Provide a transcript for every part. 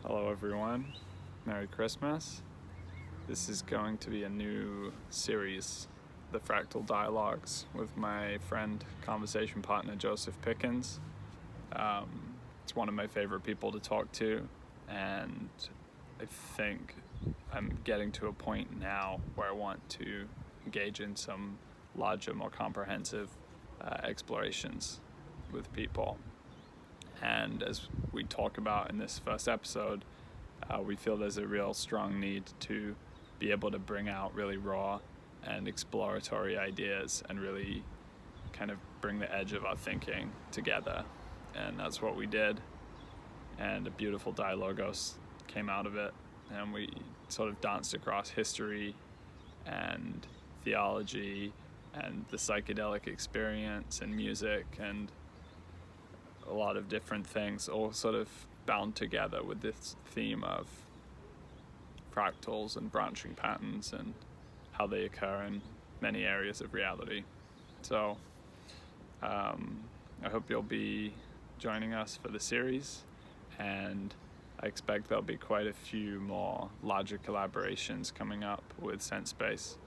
Hello everyone, Merry Christmas. This is going to be a new series, the Fractal Dialogues, with my friend, conversation partner, Joseph Pickens. It's one of my favorite people to talk to, and I think I'm getting to a point now where I want to engage in some larger, more comprehensive explorations with people. And as we talk about in this first episode, we feel there's a real strong need to be able to bring out really raw and exploratory ideas and really kind of bring the edge of our thinking together. And that's what we did. And a beautiful dialogos came out of it. And we sort of danced across history and theology and the psychedelic experience and music and a lot of different things, all sort of bound together with this theme of fractals and branching patterns and how they occur in many areas of reality. So I hope you'll be joining us for the series, and I expect there'll be quite a few more larger collaborations coming up with Sense Space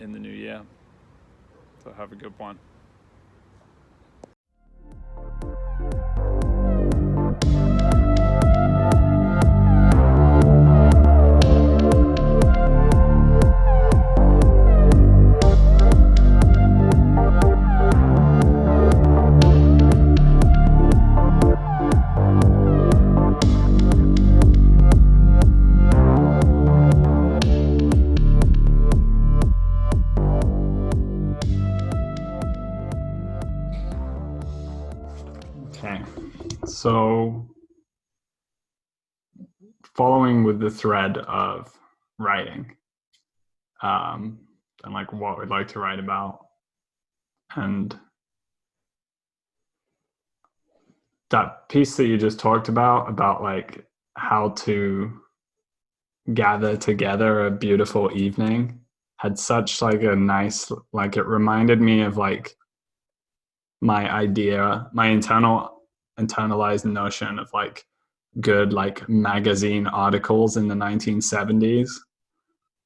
in the new year. So have a good one. So, following with the thread of writing, and like what we'd like to write about, and that piece that you just talked about like how to gather together a beautiful evening, had such like a nice, like it reminded me of like my internalized notion of like good like magazine articles in the 1970s,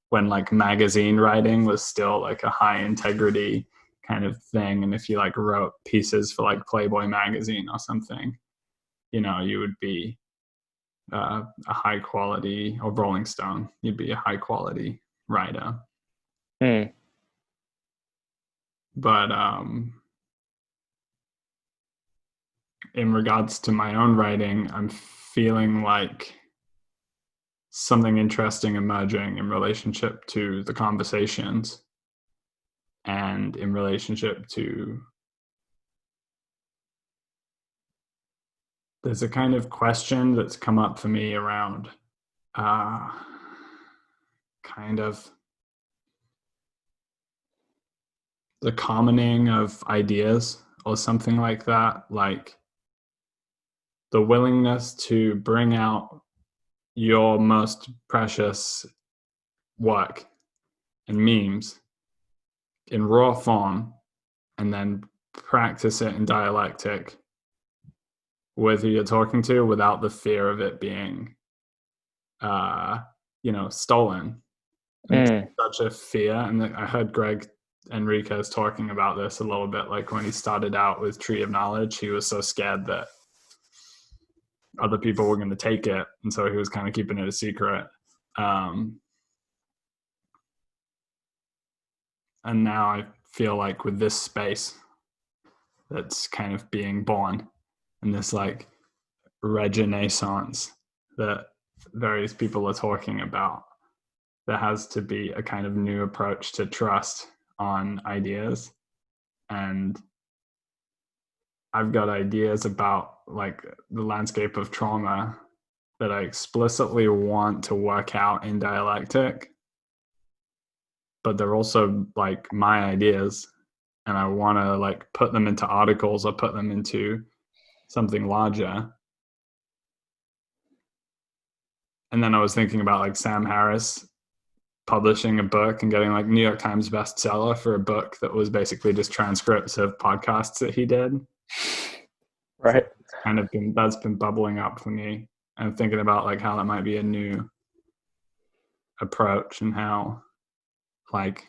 when like magazine writing was still like a high integrity kind of thing. And if you like wrote pieces for like Playboy magazine or something, you know, you would be a high quality, or Rolling Stone, you'd be a high quality writer. But in regards to my own writing, I'm feeling like something interesting emerging in relationship to the conversations and in relationship to, there's a kind of question that's come up for me around kind of the commoning of ideas or something like that, like the willingness to bring out your most precious work and memes in raw form and then practice it in dialectic with who you're talking to without the fear of it being stolen. Such a fear. And I heard Greg Enriquez talking about this a little bit, like when he started out with Tree of Knowledge, he was so scared that other people were going to take it, and so he was kind of keeping it a secret. And now I feel like with this space that's kind of being born, and this like regenaissance that various people are talking about, there has to be a kind of new approach to trust on ideas. And I've got ideas about like the landscape of trauma that I explicitly want to work out in dialectic, but they're also like my ideas, and I want to like put them into articles or put them into something larger. And then I was thinking about like Sam Harris publishing a book and getting like New York Times bestseller for a book that was basically just transcripts of podcasts that he did. Right. So it's kind of that's been bubbling up for me. and thinking about like how that might be a new approach, and how like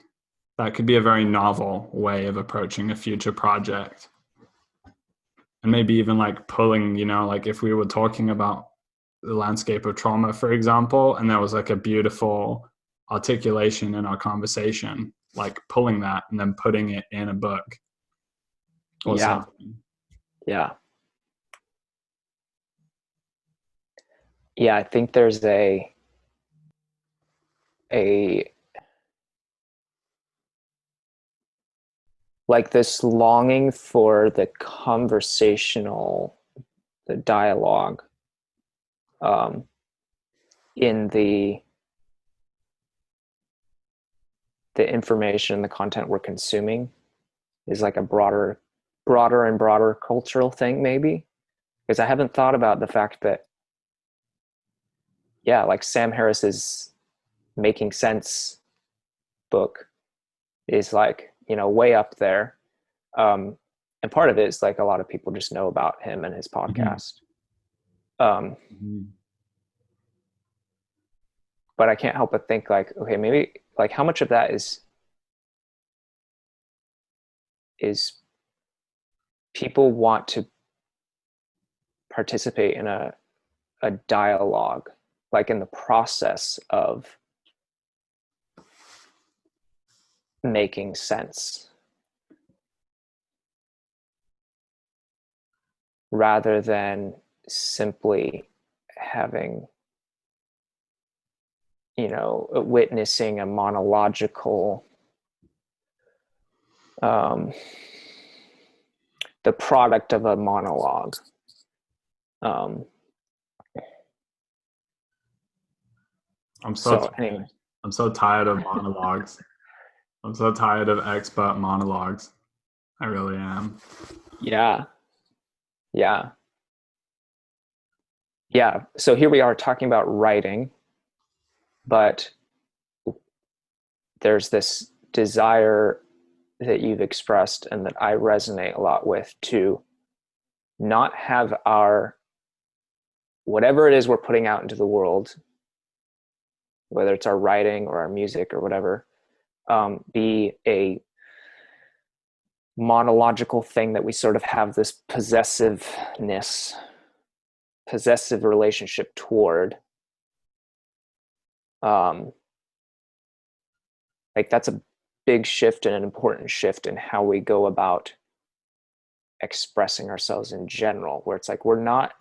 that could be a very novel way of approaching a future project. And maybe even like pulling, like if we were talking about the landscape of trauma, for example, and there was like a beautiful articulation in our conversation, like pulling that and then putting it in a book or something. Yeah. Yeah, I think there's a like this longing for the conversational, the dialogue, in the information, the content we're consuming is like a broader and broader cultural thing, maybe. Because I haven't thought about the fact that, yeah, like Sam Harris's Making Sense book is like, way up there. And part of it is like a lot of people just know about him and his podcast. But I can't help but think like, okay, maybe like how much of that is people want to participate in a dialogue, like in the process of making sense, rather than simply having, witnessing a monological, the product of a monologue. I'm so tired of monologues. I'm so tired of expert monologues. I really am. Yeah. So here we are talking about writing, but there's this desire that you've expressed and that I resonate a lot with, to not have our, whatever it is we're putting out into the world, whether it's our writing or our music or whatever, be a monological thing that we sort of have this possessive relationship toward. Like that's a big shift and an important shift in how we go about expressing ourselves in general, where it's like we're not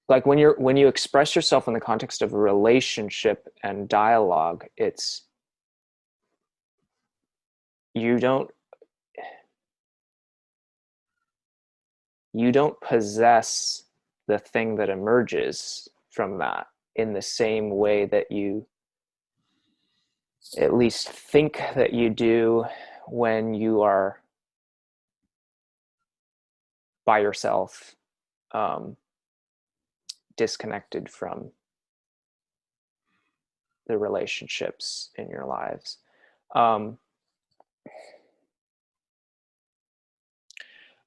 like when you express yourself in the context of a relationship and dialogue, it's you don't possess the thing that emerges from that in the same way that you at least think that you do when you are by yourself, disconnected from the relationships in your lives.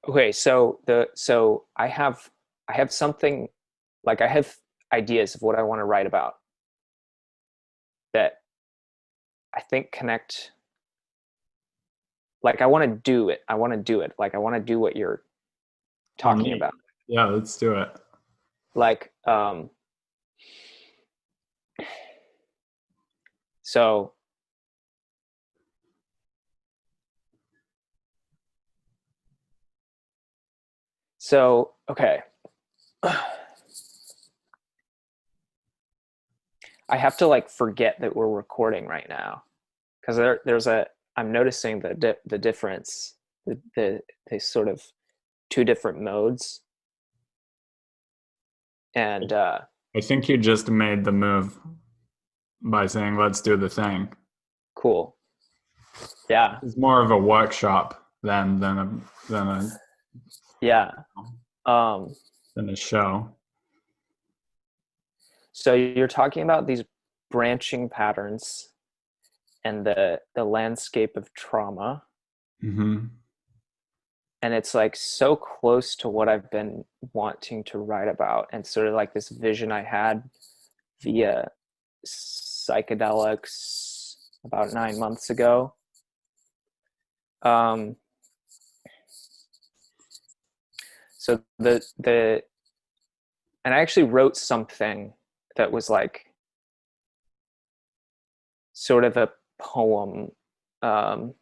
Okay, so I have something, like I have ideas of what I want to write about that I think connect. Like I want to do it. Like I want to do what you're talking about. Yeah, let's do it. Like, so okay. I have to like forget that we're recording right now, because I'm noticing the difference, the sort of two different modes. And I think you just made the move by saying let's do the thing. Cool. Yeah. It's more of a workshop than a yeah. Than a show. So you're talking about these branching patterns and the landscape of trauma. Mm-hmm. and it's like so close to what I've been wanting to write about, and sort of like this vision I had via psychedelics about 9 months ago. Um, so and I actually wrote something that was like sort of a poem, that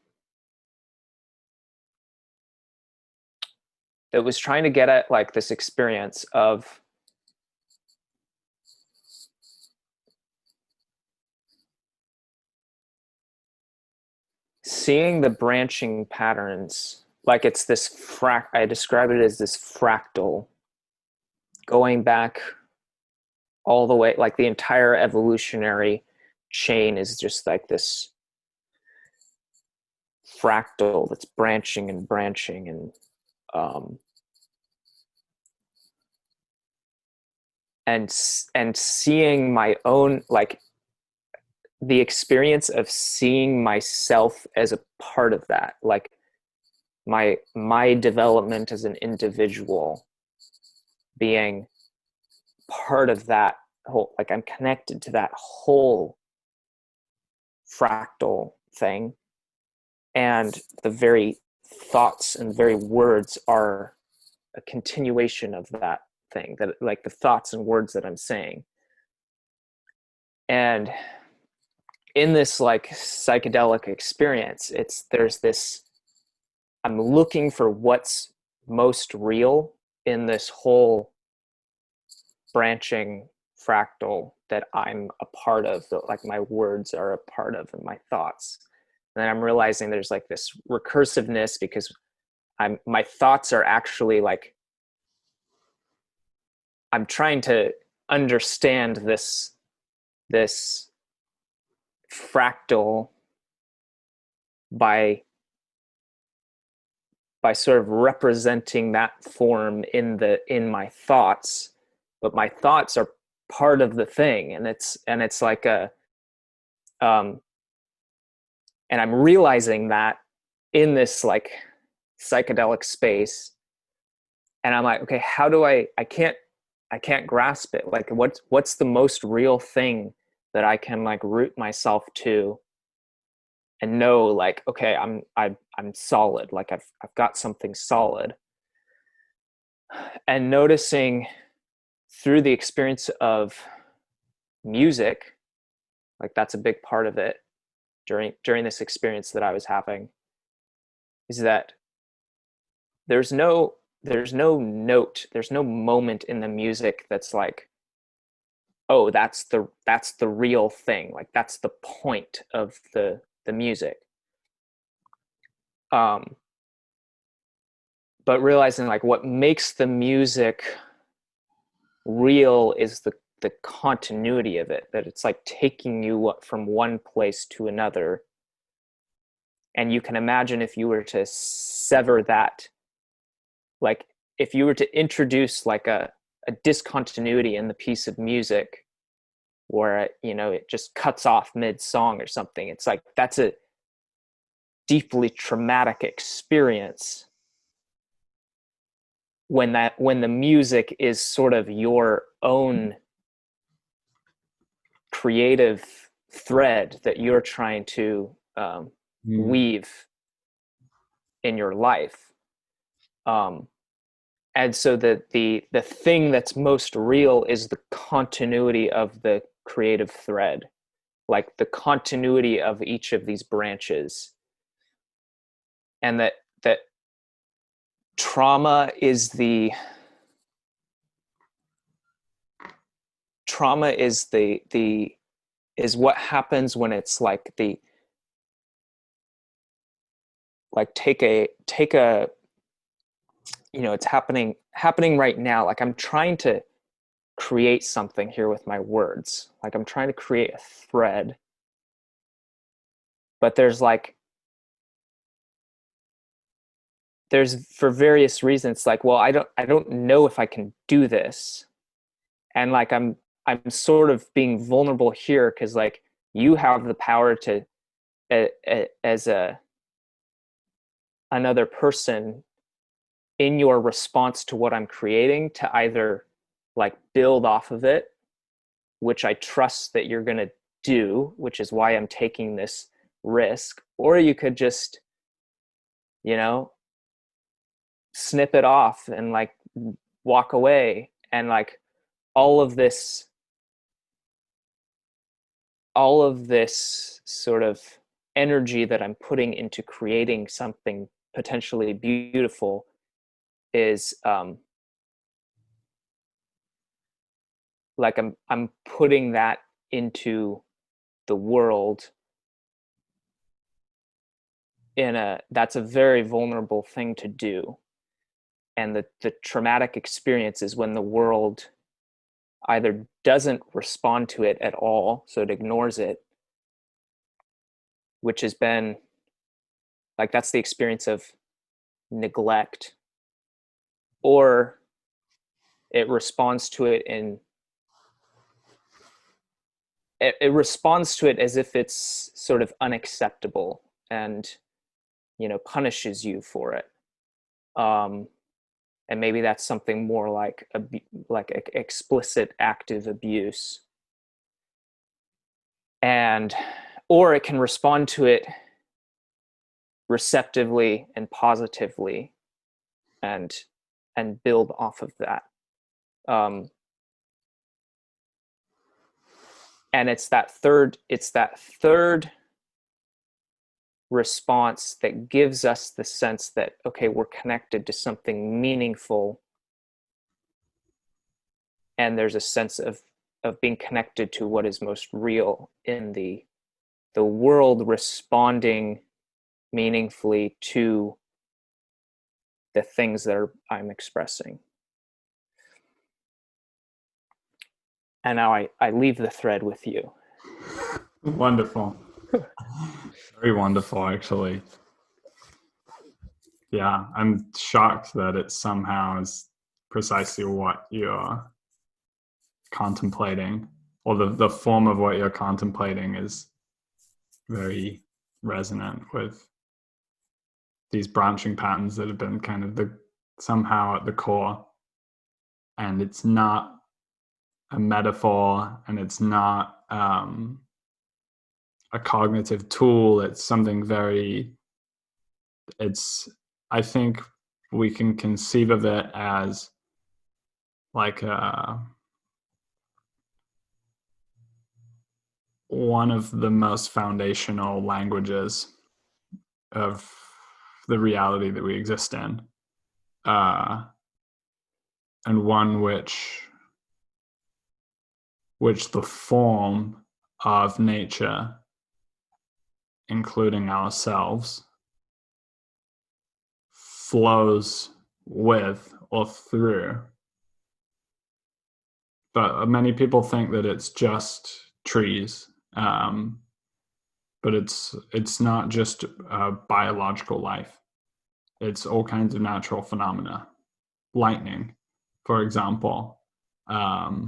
was trying to get at like this experience of seeing the branching patterns. Like it's this I describe it as this fractal going back all the way, like the entire evolutionary chain is just like this fractal that's branching and branching, um, and seeing my own, like the experience of seeing myself as a part of that, like my development as an individual being part of that whole, like I'm connected to that whole fractal thing, and the very thoughts and very words are a continuation of that thing, that like the thoughts and words that I'm saying. And in this like psychedelic experience, there's this, I'm looking for what's most real in this whole branching fractal that I'm a part of, that like my words are a part of, and my thoughts. And then I'm realizing there's like this recursiveness, because my thoughts are actually like, I'm trying to understand this fractal by sort of representing that form in my thoughts, but my thoughts are part of the thing, and it's like a and I'm realizing that in this like psychedelic space, and I'm like, okay, how do I can't grasp it, like what's the most real thing that I can like root myself to and know, like, okay, I'm solid, like I've got something solid. And noticing through the experience of music, like that's a big part of it during this experience that I was having, is that there's no note, there's no moment in the music that's like, oh, that's the real thing, like that's the point of the music. um but realizing like what makes the music real is the continuity of it, that it's like taking you from one place to another. And you can imagine if you were to sever that, like if you were to introduce like a discontinuity in the piece of music, where it just cuts off mid song or something, it's like that's a deeply traumatic experience when the music is sort of your own creative thread that you're trying to weave in your life. And so the thing that's most real is the continuity of the creative thread, like the continuity of each of these branches. And that trauma is the is what happens when it's like take a it's happening right now. Like I'm trying to create something here with my words, like I'm trying to create a thread, but there's for various reasons, like, well, I don't know if I can do this. And like I'm sort of being vulnerable here, because like you have the power to as another person in your response to what I'm creating to either like build off of it, which I trust that you're going to do, which is why I'm taking this risk, or you could just, you know, snip it off and like walk away. And like all of this sort of energy that I'm putting into creating something potentially beautiful is like I'm putting that into the world that's a very vulnerable thing to do. And the traumatic experience is when the world either doesn't respond to it at all, so it ignores it, which has been like, that's the experience of neglect, or it responds to it it responds to it as if it's sort of unacceptable and, you know, punishes you for it. And maybe that's something more like explicit active abuse. And or it can respond to it receptively and positively and build off of that. And it's that third response that gives us the sense that, okay, we're connected to something meaningful, and there's a sense of being connected to what is most real in the world, responding meaningfully to the things that I'm expressing. And now I leave the thread with you. Wonderful. Very wonderful, actually. Yeah, I'm shocked that it somehow is precisely what you're contemplating, or the form of what you're contemplating is very resonant with these branching patterns that have been kind of somehow at the core. And it's not a metaphor, and it's not a cognitive tool. It's something I think we can conceive of it as like one of the most foundational languages of the reality that we exist in, and one which the form of nature, including ourselves, flows with or through. But many people think that it's just trees, but it's not just biological life. It's all kinds of natural phenomena. Lightning, for example, the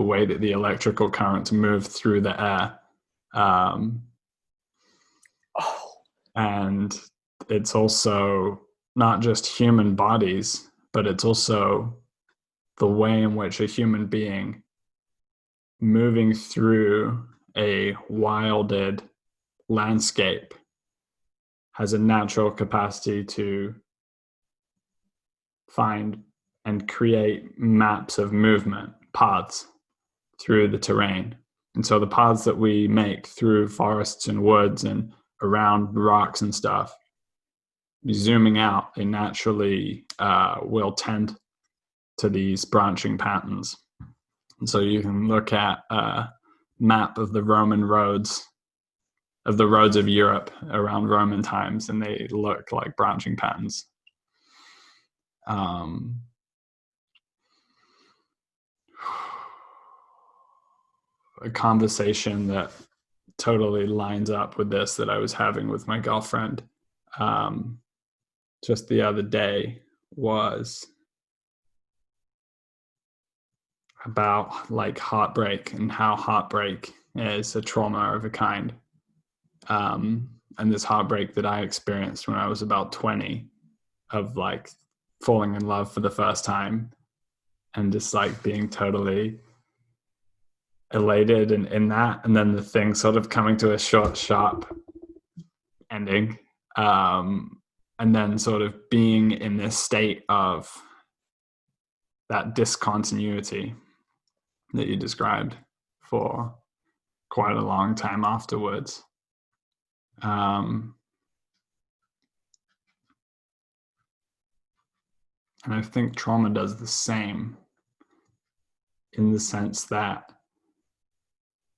way that the electrical currents move through the air. And it's also not just human bodies, but it's also the way in which a human being moving through a wilded landscape has a natural capacity to find and create maps of movement, paths through the terrain. And so the paths that we make through forests and woods and around rocks and stuff, zooming out, they naturally will tend to these branching patterns. And so you can look at a map of the Roman roads, of the roads of Europe around Roman times, and they look like branching patterns. A conversation that totally lines up with this that I was having with my girlfriend just the other day was about like heartbreak and how heartbreak is a trauma of a kind. And this heartbreak that I experienced when I was about 20 of like falling in love for the first time and just like being totally elated and in that, and then the thing sort of coming to a short, sharp ending, and then sort of being in this state of that discontinuity that you described for quite a long time afterwards. And I think trauma does the same, in the sense that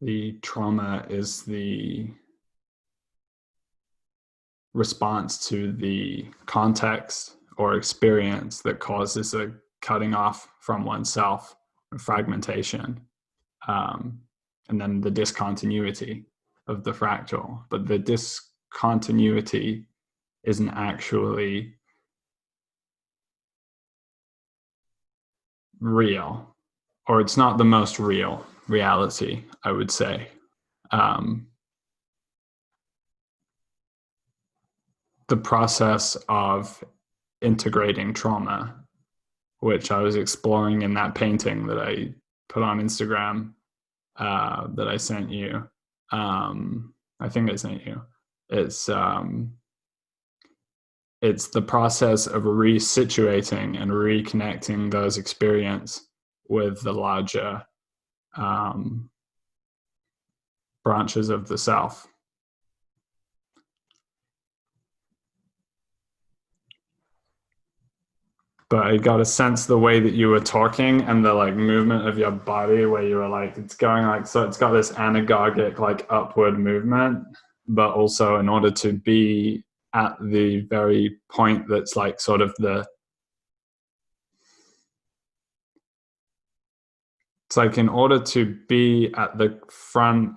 the trauma is the response to the context or experience that causes a cutting off from oneself, a fragmentation, and then the discontinuity of the fractal. But the discontinuity isn't actually real, or it's not the most real reality, I would say. The process of integrating trauma, which I was exploring in that painting that I put on Instagram, that I sent you. I think I sent you. It's the process of resituating and reconnecting those experiences with the larger branches of the self. But I got a sense the way that you were talking and the like movement of your body, where you were like, it's going like, so it's got this anagogic like upward movement, but also in order to be at the very point that's like sort of it's like in order to be at the front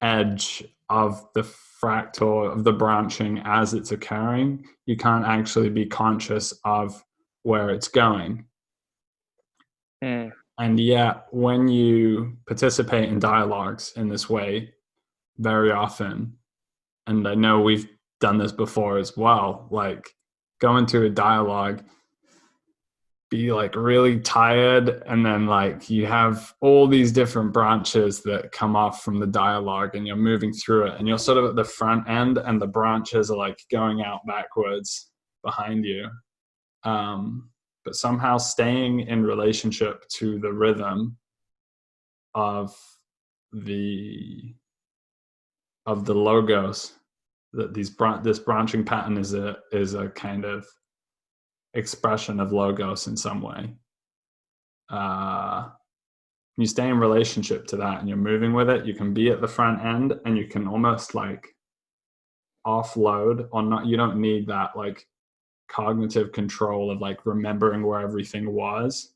edge of the fractal, of the branching as it's occurring, you can't actually be conscious of where it's going. And yet, when you participate in dialogues in this way, very often, and I know we've done this before as well, like go into a dialogue, be like really tired, and then like you have all these different branches that come off from the dialogue, and you're moving through it, and you're sort of at the front end, and the branches are like going out backwards behind you. But somehow staying in relationship to the rhythm of the logos, that this branching pattern is a kind of expression of logos in some way. You stay in relationship to that and you're moving with it, you can be at the front end and you can almost like offload, or not, you don't need that like cognitive control of like remembering where everything was.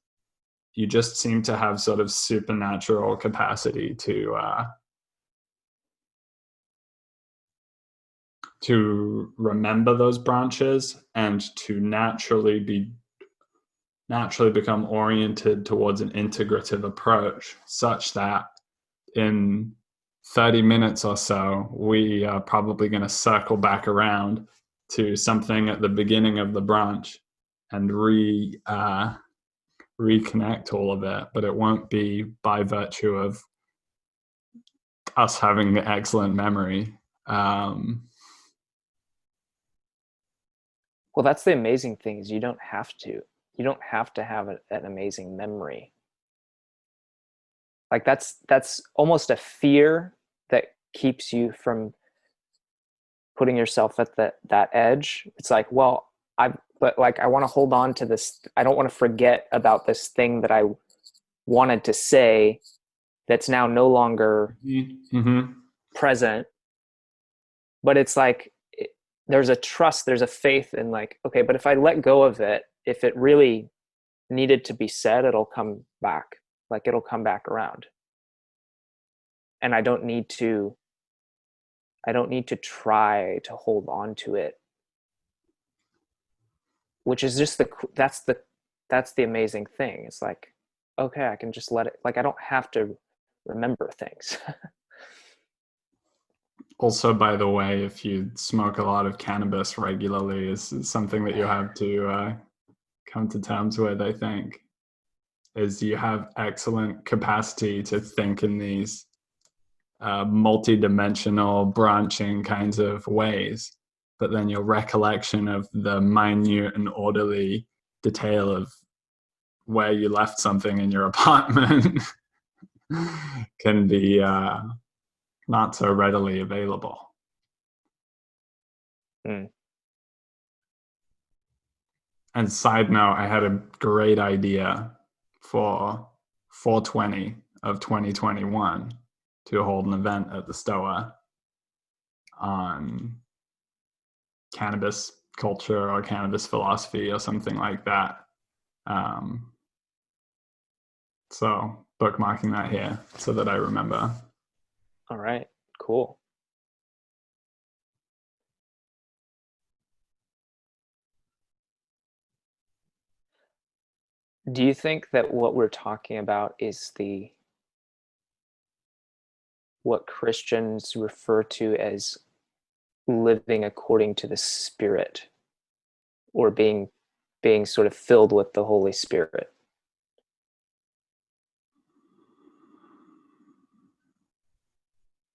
You just seem to have sort of supernatural capacity to remember those branches and to naturally become oriented towards an integrative approach, such that in 30 minutes or so, we are probably going to circle back around to something at the beginning of the branch and reconnect all of it. But it won't be by virtue of us having excellent memory. Well, that's the amazing thing, is you don't have to have an amazing memory. Like that's almost a fear that keeps you from putting yourself at that edge. It's like, well, I want to hold on to this. I don't want to forget about this thing that I wanted to say that's now no longer present. But it's like, there's a trust, there's a faith in like, okay, but if I let go of it, if it really needed to be said, it'll come back. Like it'll come back around. And I don't need to try to hold on to it, which is just that's the amazing thing. It's like, okay, I can just let it, like I don't have to remember things. Also, by the way, if you smoke a lot of cannabis regularly, is something that you have to come to terms with, I think, is you have excellent capacity to think in these multi-dimensional branching kinds of ways, but then your recollection of the minute and orderly detail of where you left something in your apartment can be not so readily available. Mm. And side note, I had a great idea for 420 of 2021 to hold an event at the Stoa on cannabis culture or cannabis philosophy or something like that. Um, so bookmarking that here so that I remember. All right, cool. Do you think that what we're talking about is what Christians refer to as living according to the Spirit, or being sort of filled with the Holy Spirit?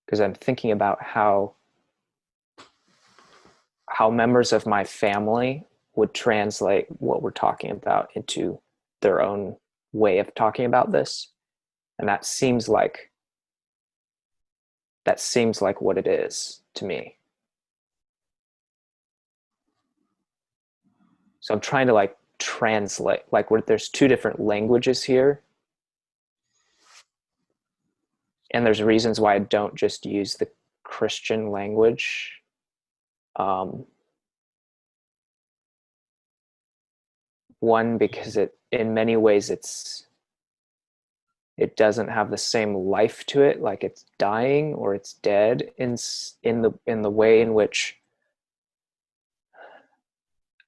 Because I'm thinking about how members of my family would translate what we're talking about into their own way of talking about this, and that seems like what it is to me. So I'm trying to like translate, like there's two different languages here, and there's reasons why I don't just use the Christian language. One, because it in many ways it doesn't have the same life to it, like it's dying or it's dead in the way in which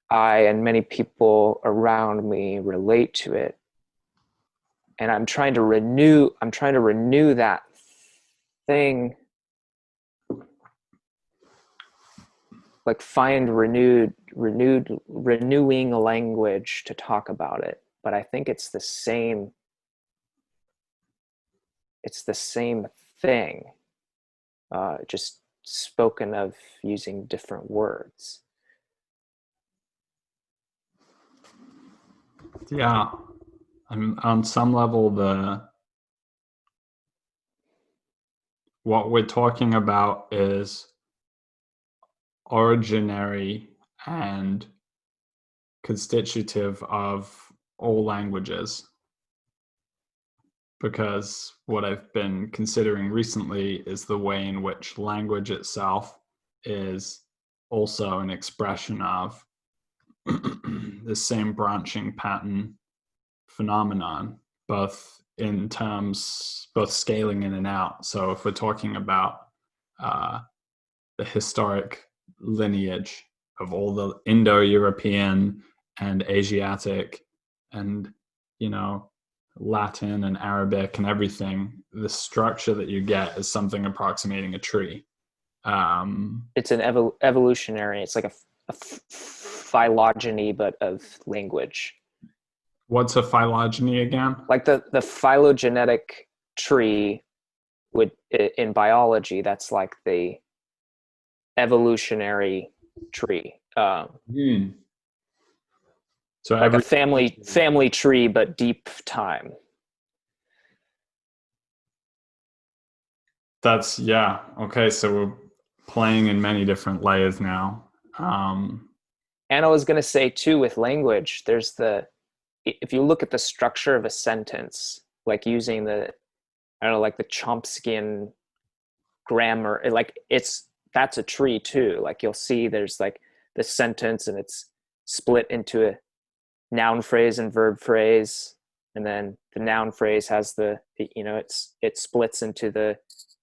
I and many people around me relate to it. And I'm trying to renew that thing, like find renewing a language to talk about it. But I think it's the same thing, just spoken of using different words. Yeah, I mean, on some level, what we're talking about is originary and constitutive of all languages, because what I've been considering recently is the way in which language itself is also an expression of the same branching pattern phenomenon, both scaling in and out. So if we're talking about the historic lineage of all the Indo-European and Asiatic and, Latin and Arabic and everything, the structure that you get is something approximating a tree. It's an evolutionary. It's like a phylogeny, but of language. What's a phylogeny again? Like the phylogenetic tree would, in biology, that's like the evolutionary tree. So like a family tree, but deep time. That's, yeah. Okay, so we're playing in many different layers now. And I was going to say too, with language, there's if you look at the structure of a sentence, like using like the Chomskyan grammar, that's a tree too. Like you'll see there's like the sentence and it's split into a noun phrase and verb phrase. And then the noun phrase has it splits into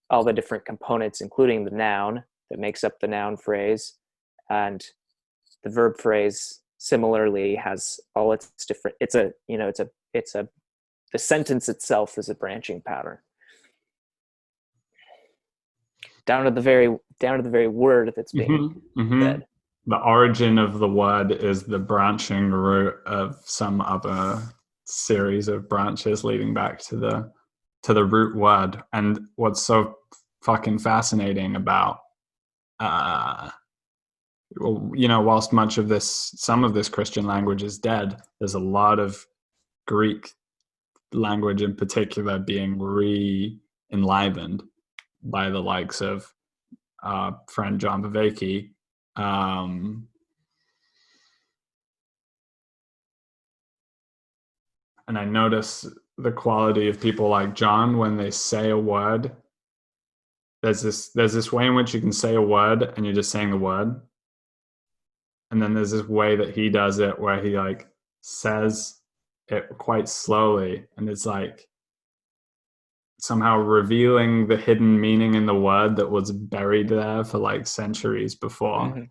all the different components, including the noun that makes up the noun phrase. And the verb phrase similarly has all its different, the sentence itself is a branching pattern. down to the very word that's being said. The origin of the word is the branching root of some other series of branches leading back to the root word. And what's so fucking fascinating about whilst some of this Christian language is dead, there's a lot of Greek language in particular being re-enlivened by the likes of friend John Bavecki. And I notice the quality of people like John when they say a word. There's this way in which you can say a word and you're just saying the word. And then there's this way that he does it where he like says it quite slowly, and it's like somehow revealing the hidden meaning in the word that was buried there for like centuries before.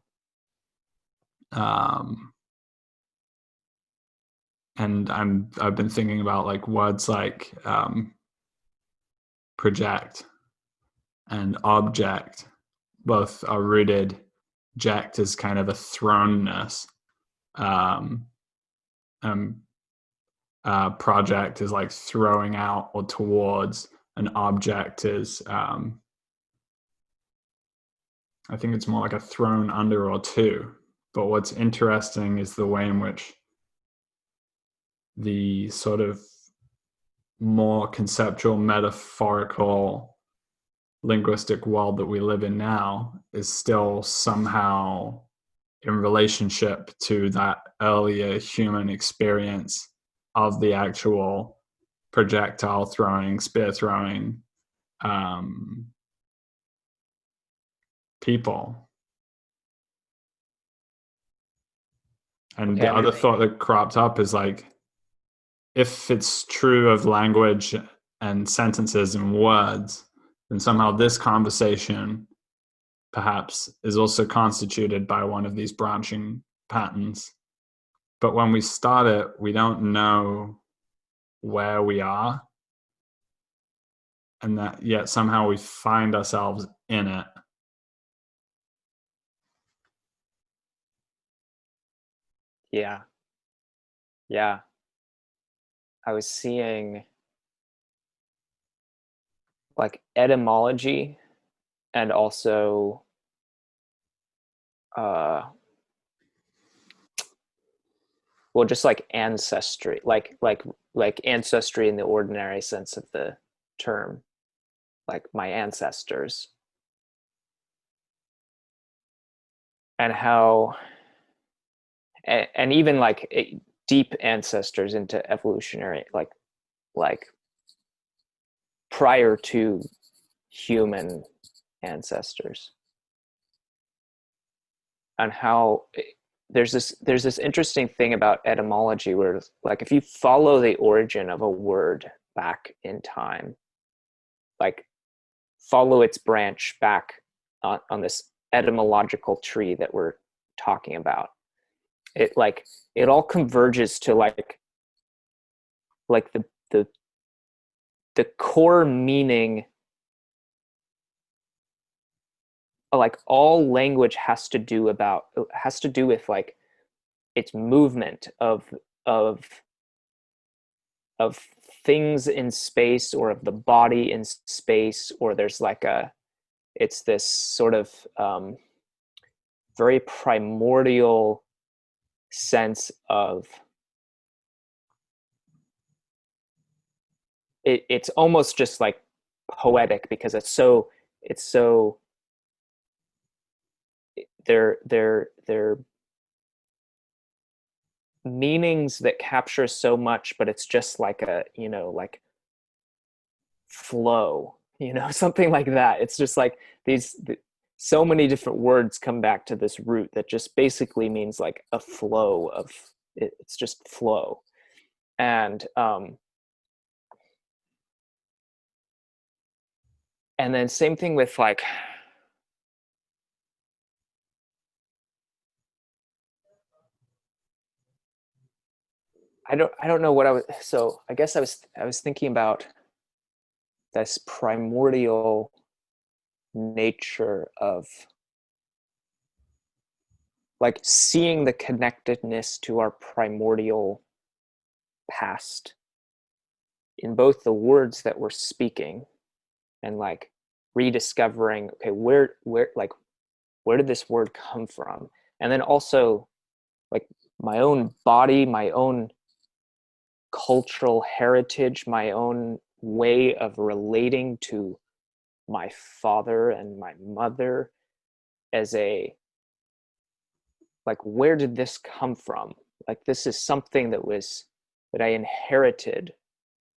And I've been thinking about like words like project and object. Both are rooted. Ject is kind of a thrownness. Project is like throwing out or towards. An object is, I think it's more like a thrown under or to. But what's interesting is the way in which the sort of more conceptual, metaphorical, linguistic world that we live in now is still somehow in relationship to that earlier human experience of the actual projectile throwing, spear throwing people. And the other thought that cropped up is like, if it's true of language and sentences and words, then somehow this conversation perhaps is also constituted by one of these branching patterns. But when we start it, we don't know where we are, and that yet somehow we find ourselves in it. Yeah. I was seeing like etymology and also just like ancestry, like ancestry in the ordinary sense of the term, like my ancestors, and how and even like deep ancestors into evolutionary, like prior to human ancestors, and how there's this interesting thing about etymology where like if you follow the origin of a word back in time, like follow its branch back on this etymological tree that we're talking about, it all converges to like the core meaning. Like all language has to do with like its movement of things in space, or of the body in space, or there's like it's this sort of very primordial sense of it's almost just like poetic, because it's so they're meanings that capture so much, but it's just like a like flow, something like that. It's just like so many different words come back to this root that just basically means like a flow of it's just flow. And then same thing with like I don't know what I guess I was thinking about this primordial nature of like seeing the connectedness to our primordial past in both the words that we're speaking and like rediscovering, okay, where did this word come from? And then also like my own body, my own cultural heritage, my own way of relating to my father and my mother as a, like, where did this come from? Like, this is something that I inherited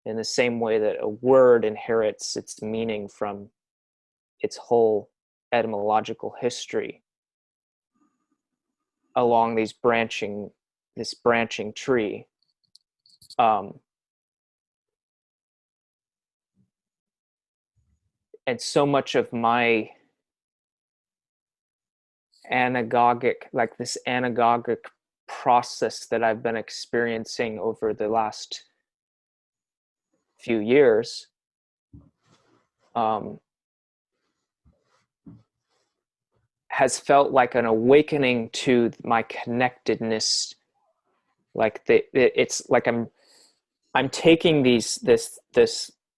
in the same way that a word inherits its meaning from its whole etymological history along this branching tree. And so much of my this anagogic process that I've been experiencing over the last few years has felt like an awakening to my connectedness. Like it's like I'm taking this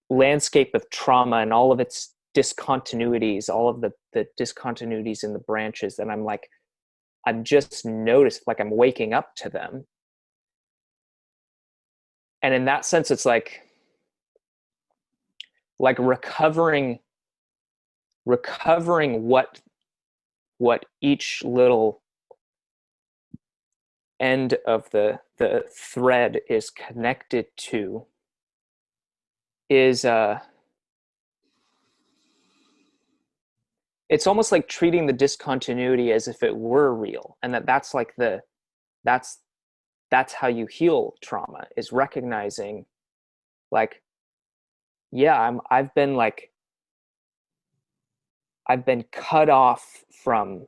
landscape of trauma and all of its discontinuities, all of the discontinuities in the branches, and I'm just noticed, like I'm waking up to them. And in that sense, it's like recovering what each little end of the thread is connected to is it's almost like treating the discontinuity as if it were real, and that's like that's how you heal trauma, is recognizing like, yeah, I've been cut off from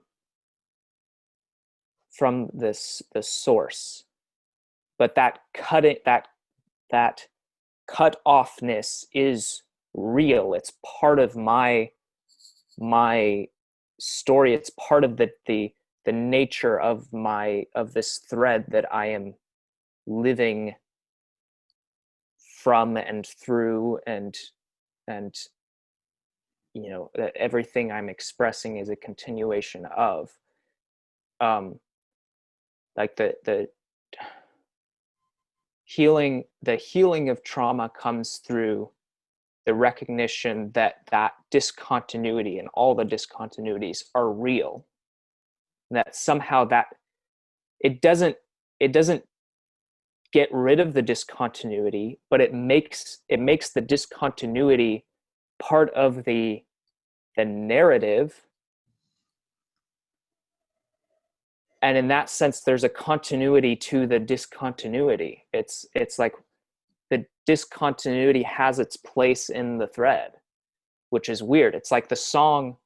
the source, but that cut offness is real. It's part of my story. It's part of the nature of this thread that I am living from and through, and you know, that everything I'm expressing is a continuation of like the healing of trauma comes through the recognition that discontinuity and all the discontinuities are real, and that somehow that it doesn't get rid of the discontinuity, but it makes the discontinuity part of the narrative. And in that sense, there's a continuity to the discontinuity. It's like the discontinuity has its place in the thread, which is weird. It's like the song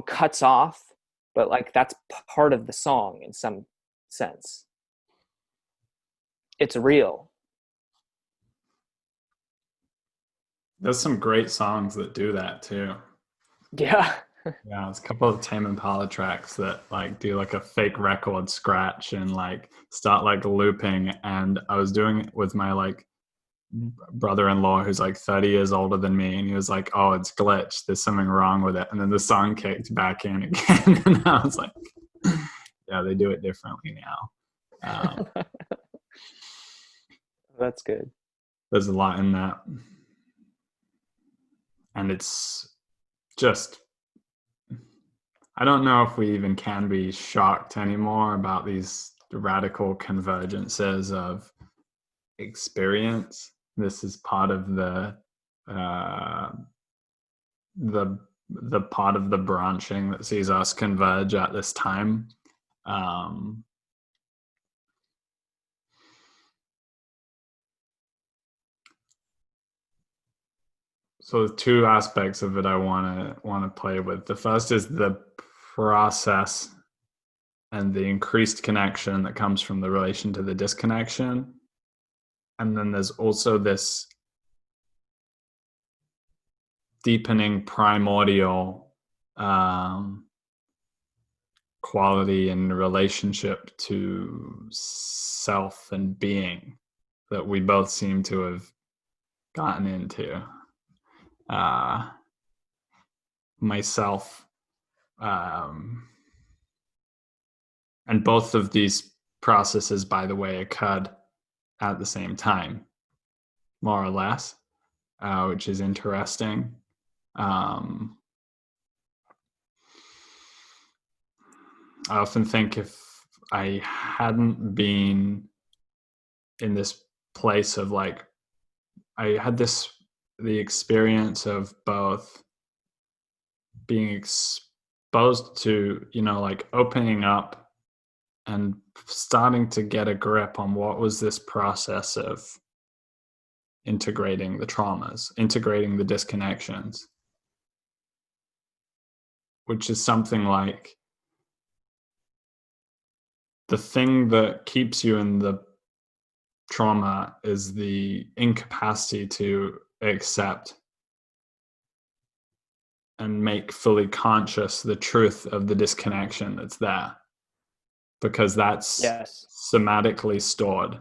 cuts off, but like that's part of the song in some sense. It's real. There's some great songs that do that too. Yeah. Yeah, there's a couple of Tame Impala tracks that like do like a fake record scratch and like start like looping. And I was doing it with my like brother-in-law who's like 30 years older than me, and he was like, "Oh, it's glitched. There's something wrong with it." And then the song kicked back in again, and I was like, "Yeah, they do it differently now." That's good. There's a lot in that, and it's just, I don't know if we even can be shocked anymore about these radical convergences of experience. This is part of the part of the branching that sees us converge at this time. So the two aspects of it I want to play with. The first is the process and the increased connection that comes from the relation to the disconnection. And then there's also this deepening primordial quality in relationship to self and being that we both seem to have gotten into. Myself, and both of these processes, by the way, occurred at the same time, more or less, which is interesting. I often think if I hadn't been in this place of like, I had the experience of both being exposed to, like opening up and starting to get a grip on what was this process of integrating the traumas, integrating the disconnections, which is something like the thing that keeps you in the trauma is the incapacity to accept and make fully conscious the truth of the disconnection that's there, because that's somatically stored.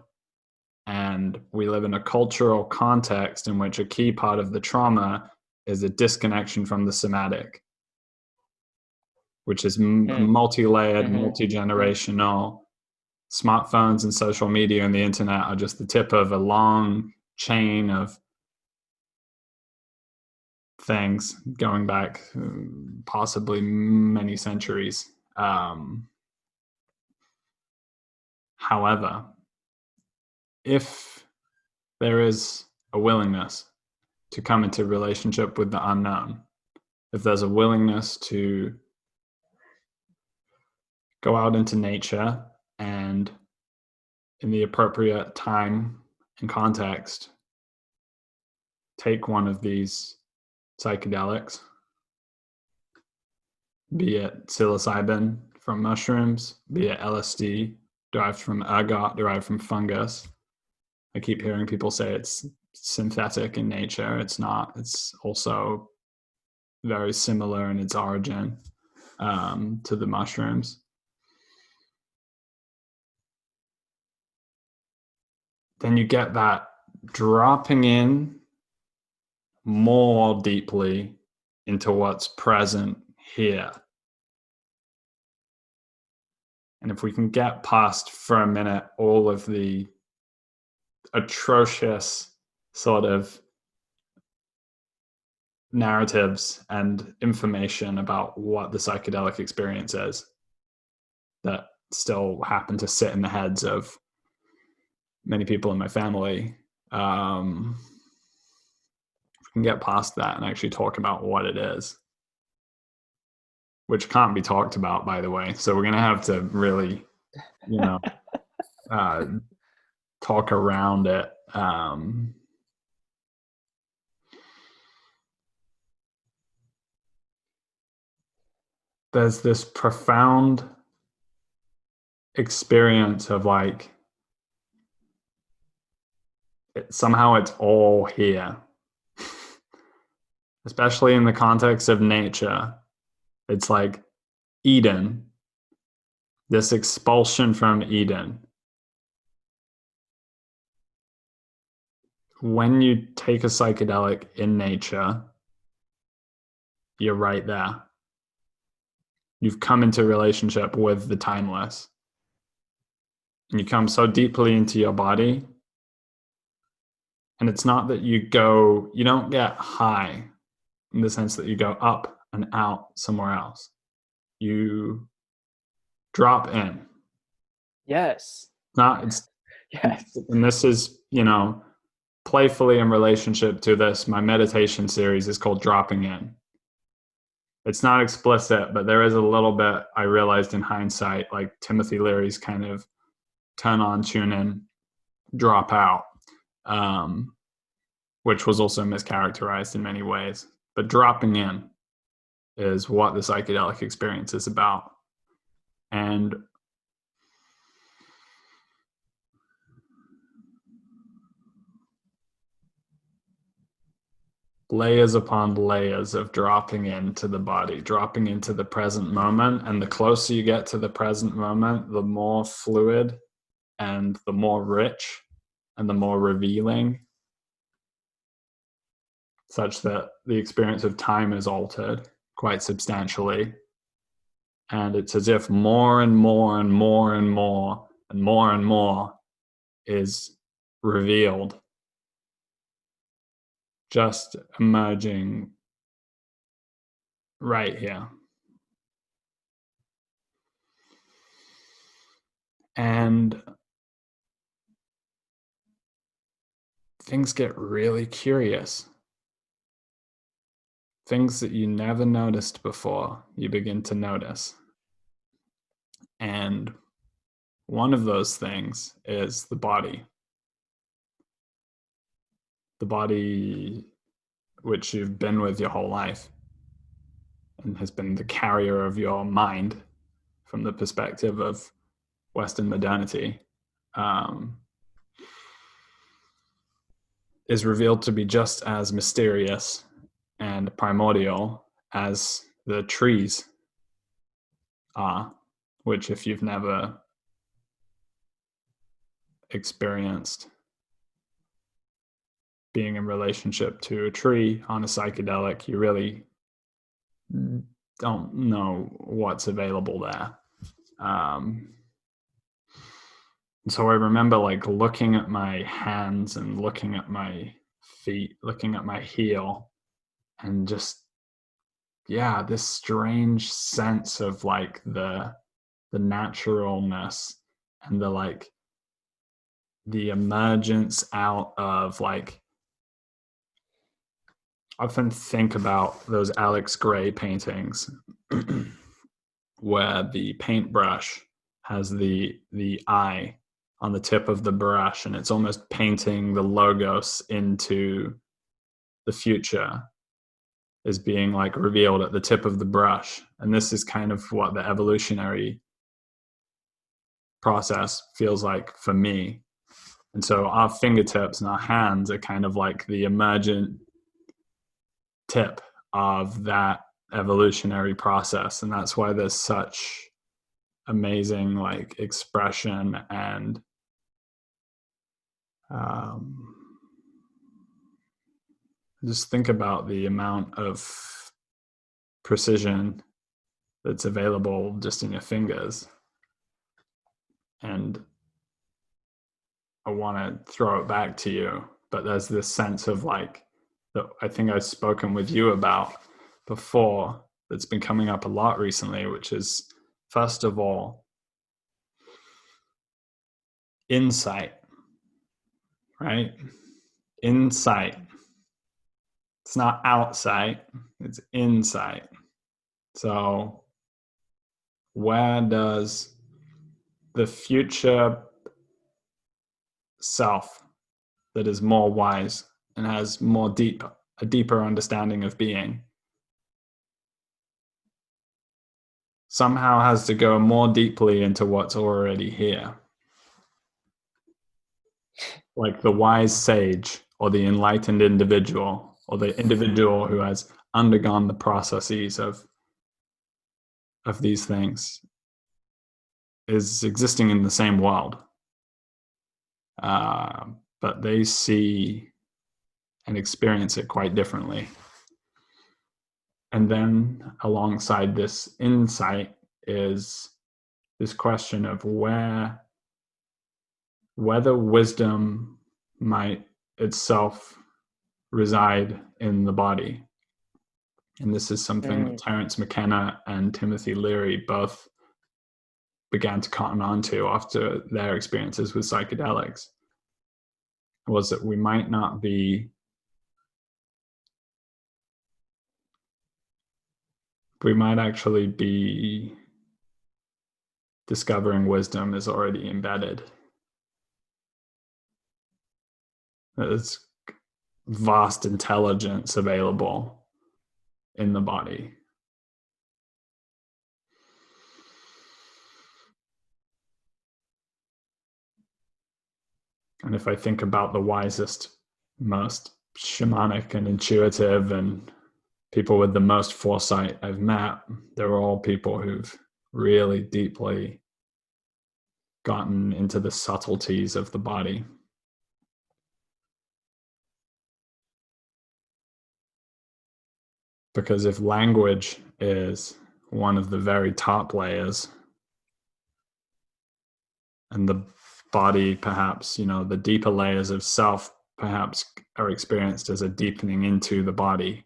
And we live in a cultural context in which a key part of the trauma is a disconnection from the somatic, which is multi-layered, multi-generational. Smartphones and social media and the internet are just the tip of a long chain of things going back possibly many centuries. However, if there is a willingness to come into relationship with the unknown, if there's a willingness to go out into nature and in the appropriate time and context, take one of these psychedelics, be it psilocybin from mushrooms, be it LSD derived from ergot, derived from fungus. I keep hearing people say it's synthetic in nature. It's not. It's also very similar in its origin to the mushrooms. Then you get that dropping in more deeply into what's present here. And if we can get past for a minute all of the atrocious sort of narratives and information about what the psychedelic experience is that still happen to sit in the heads of many people in my family, if we can get past that and actually talk about what it is, which can't be talked about, by the way. So we're going to have to really, talk around it. There's this profound experience of like, somehow it's all here, especially in the context of nature. It's like Eden, this expulsion from Eden. When you take a psychedelic in nature, you're right there. You've come into a relationship with the timeless. And you come so deeply into your body. And it's not that you don't get high in the sense that you go up and out somewhere else. You drop in. Yes. Yes. And this is, playfully in relationship to this, my meditation series is called Dropping In. It's not explicit, but there is a little bit, I realized in hindsight, like Timothy Leary's kind of turn on, tune in, drop out, which was also mischaracterized in many ways. But dropping in is what the psychedelic experience is about. And layers upon layers of dropping into the body, dropping into the present moment. And the closer you get to the present moment, the more fluid and the more rich and the more revealing, such that the experience of time is altered quite substantially. And it's as if more and more and more and more and more and more is revealed, just emerging right here. And things get really curious. Things that you never noticed before, you begin to notice. And one of those things is the body. The body which you've been with your whole life and has been the carrier of your mind from the perspective of Western modernity, is revealed to be just as mysterious and primordial as the trees are, which, if you've never experienced being in relationship to a tree on a psychedelic, you really don't know what's available there. So I remember like looking at my hands and looking at my feet, looking at my heel, and just, yeah, this strange sense of like the naturalness and the like the emergence out of like, I often think about those Alex Gray paintings where the paintbrush has the eye on the tip of the brush, and it's almost painting the logos into the future is being like revealed at the tip of the brush. And this is kind of what the evolutionary process feels like for me. And so our fingertips and our hands are kind of like the emergent tip of that evolutionary process. And that's why there's such amazing like expression and just think about the amount of precision that's available just in your fingers. And I want to throw it back to you, but there's this sense of like that I think I've spoken with you about before that's been coming up a lot recently, which is, first of all, insight, right? Insight. It's not outside, it's insight. So where does the future self that is more wise and has a deeper understanding of being somehow has to go more deeply into what's already here? Like the wise sage or the enlightened individual or the individual who has undergone the processes of these things is existing in the same world. But they see and experience it quite differently. And then alongside this insight is this question of whether wisdom might itself reside in the body. And this is something that Terence McKenna and Timothy Leary both began to cotton on to after their experiences with psychedelics, was that we might actually be discovering wisdom is already embedded. There's vast intelligence available in the body. And if I think about the wisest, most shamanic and intuitive and people with the most foresight I've met, they're all people who've really deeply gotten into the subtleties of the body. Because if language is one of the very top layers, and the body, perhaps, the deeper layers of self perhaps are experienced as a deepening into the body.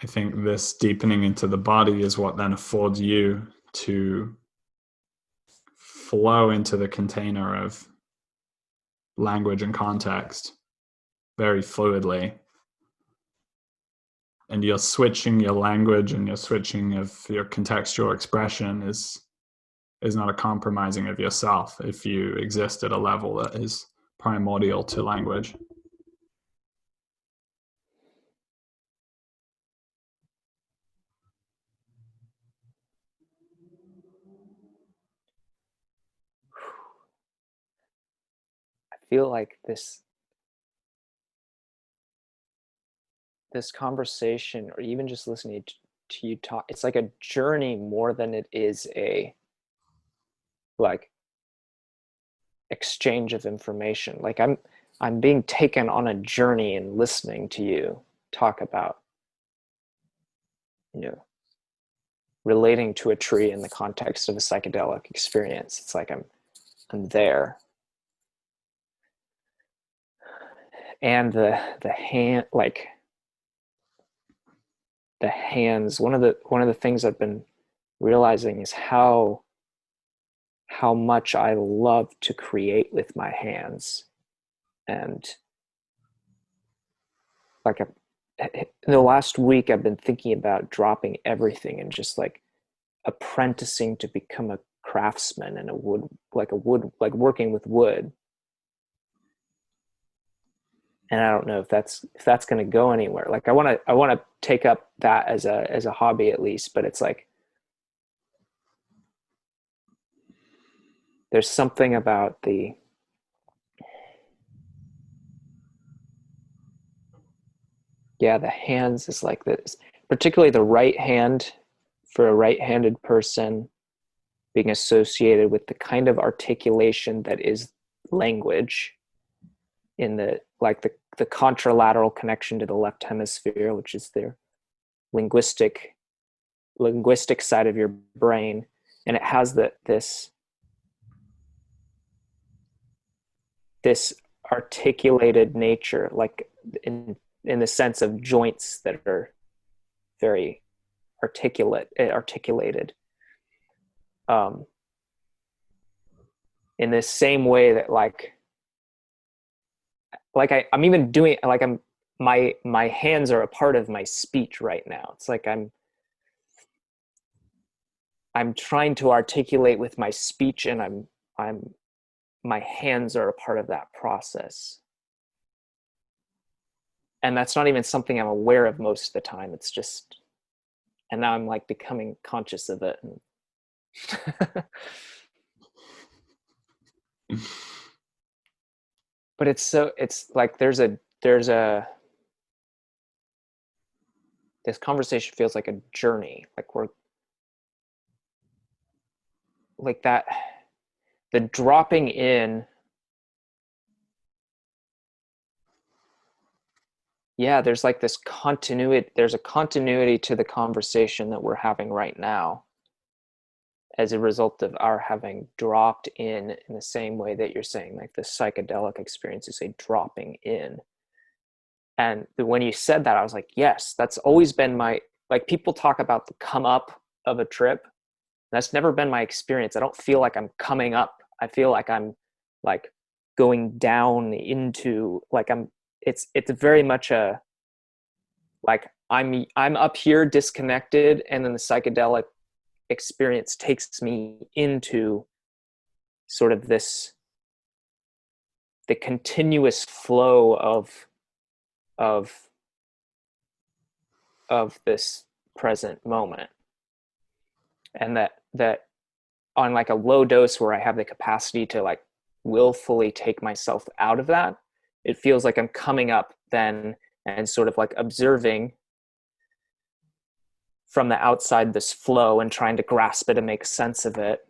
I think this deepening into the body is what then affords you to flow into the container of language and context very fluidly. And you're switching your language and you're switching of your contextual expression is not a compromising of yourself if you exist at a level that is primordial to language. I feel like this conversation, or even just listening to you talk, it's like a journey more than it is a like exchange of information. Like I'm being taken on a journey and listening to you talk about, relating to a tree in the context of a psychedelic experience. It's like I'm there. And the hand, like the hands, one of the things I've been realizing is how much I love to create with my hands. And like in the last week, I've been thinking about dropping everything and just like apprenticing to become a craftsman and like working with wood. And I don't know if that's going to go anywhere. Like I want to take up that as a hobby at least, but it's like there's something about the hands is like this, particularly the right hand for a right-handed person being associated with the kind of articulation that is language in the contralateral connection to the left hemisphere, which is their linguistic side of your brain. And it has this articulated nature, like in the sense of joints that are very articulated. In the same way that I'm even doing, like my hands are a part of my speech right now. It's like I'm trying to articulate with my speech, and my hands are a part of that process. And that's not even something I'm aware of most of the time. It's just, and now I'm like becoming conscious of it. But it's like this conversation feels like a journey. Like we're like that, the dropping in. Yeah, there's like this continuity. There's a continuity to the conversation that we're having right now as a result of our having dropped in the same way that you're saying, like the psychedelic experience is a dropping in. And when you said that, I was like, yes, that's always been like people talk about the come up of a trip. That's never been my experience. I don't feel like I'm coming up. I feel like I'm like going down into, like it's very much a, like I'm up here disconnected, and then the psychedelic experience takes me into sort of the continuous flow of this present moment. And that on like a low dose where I have the capacity to like willfully take myself out of that. It feels like I'm coming up then and sort of like observing from the outside this flow and trying to grasp it and make sense of it.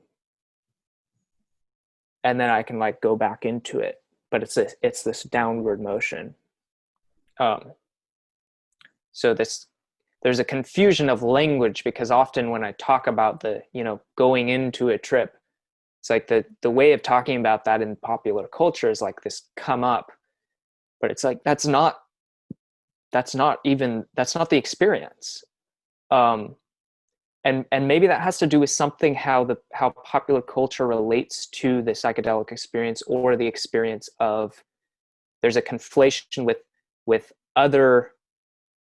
And then I can like go back into it. But it's this downward motion. So there's a confusion of language, because often when I talk about the, going into a trip, it's like the way of talking about that in popular culture is like this come up, but it's like, that's not the experience. And maybe that has to do with something, how popular culture relates to the psychedelic experience, or the experience of, there's a conflation with other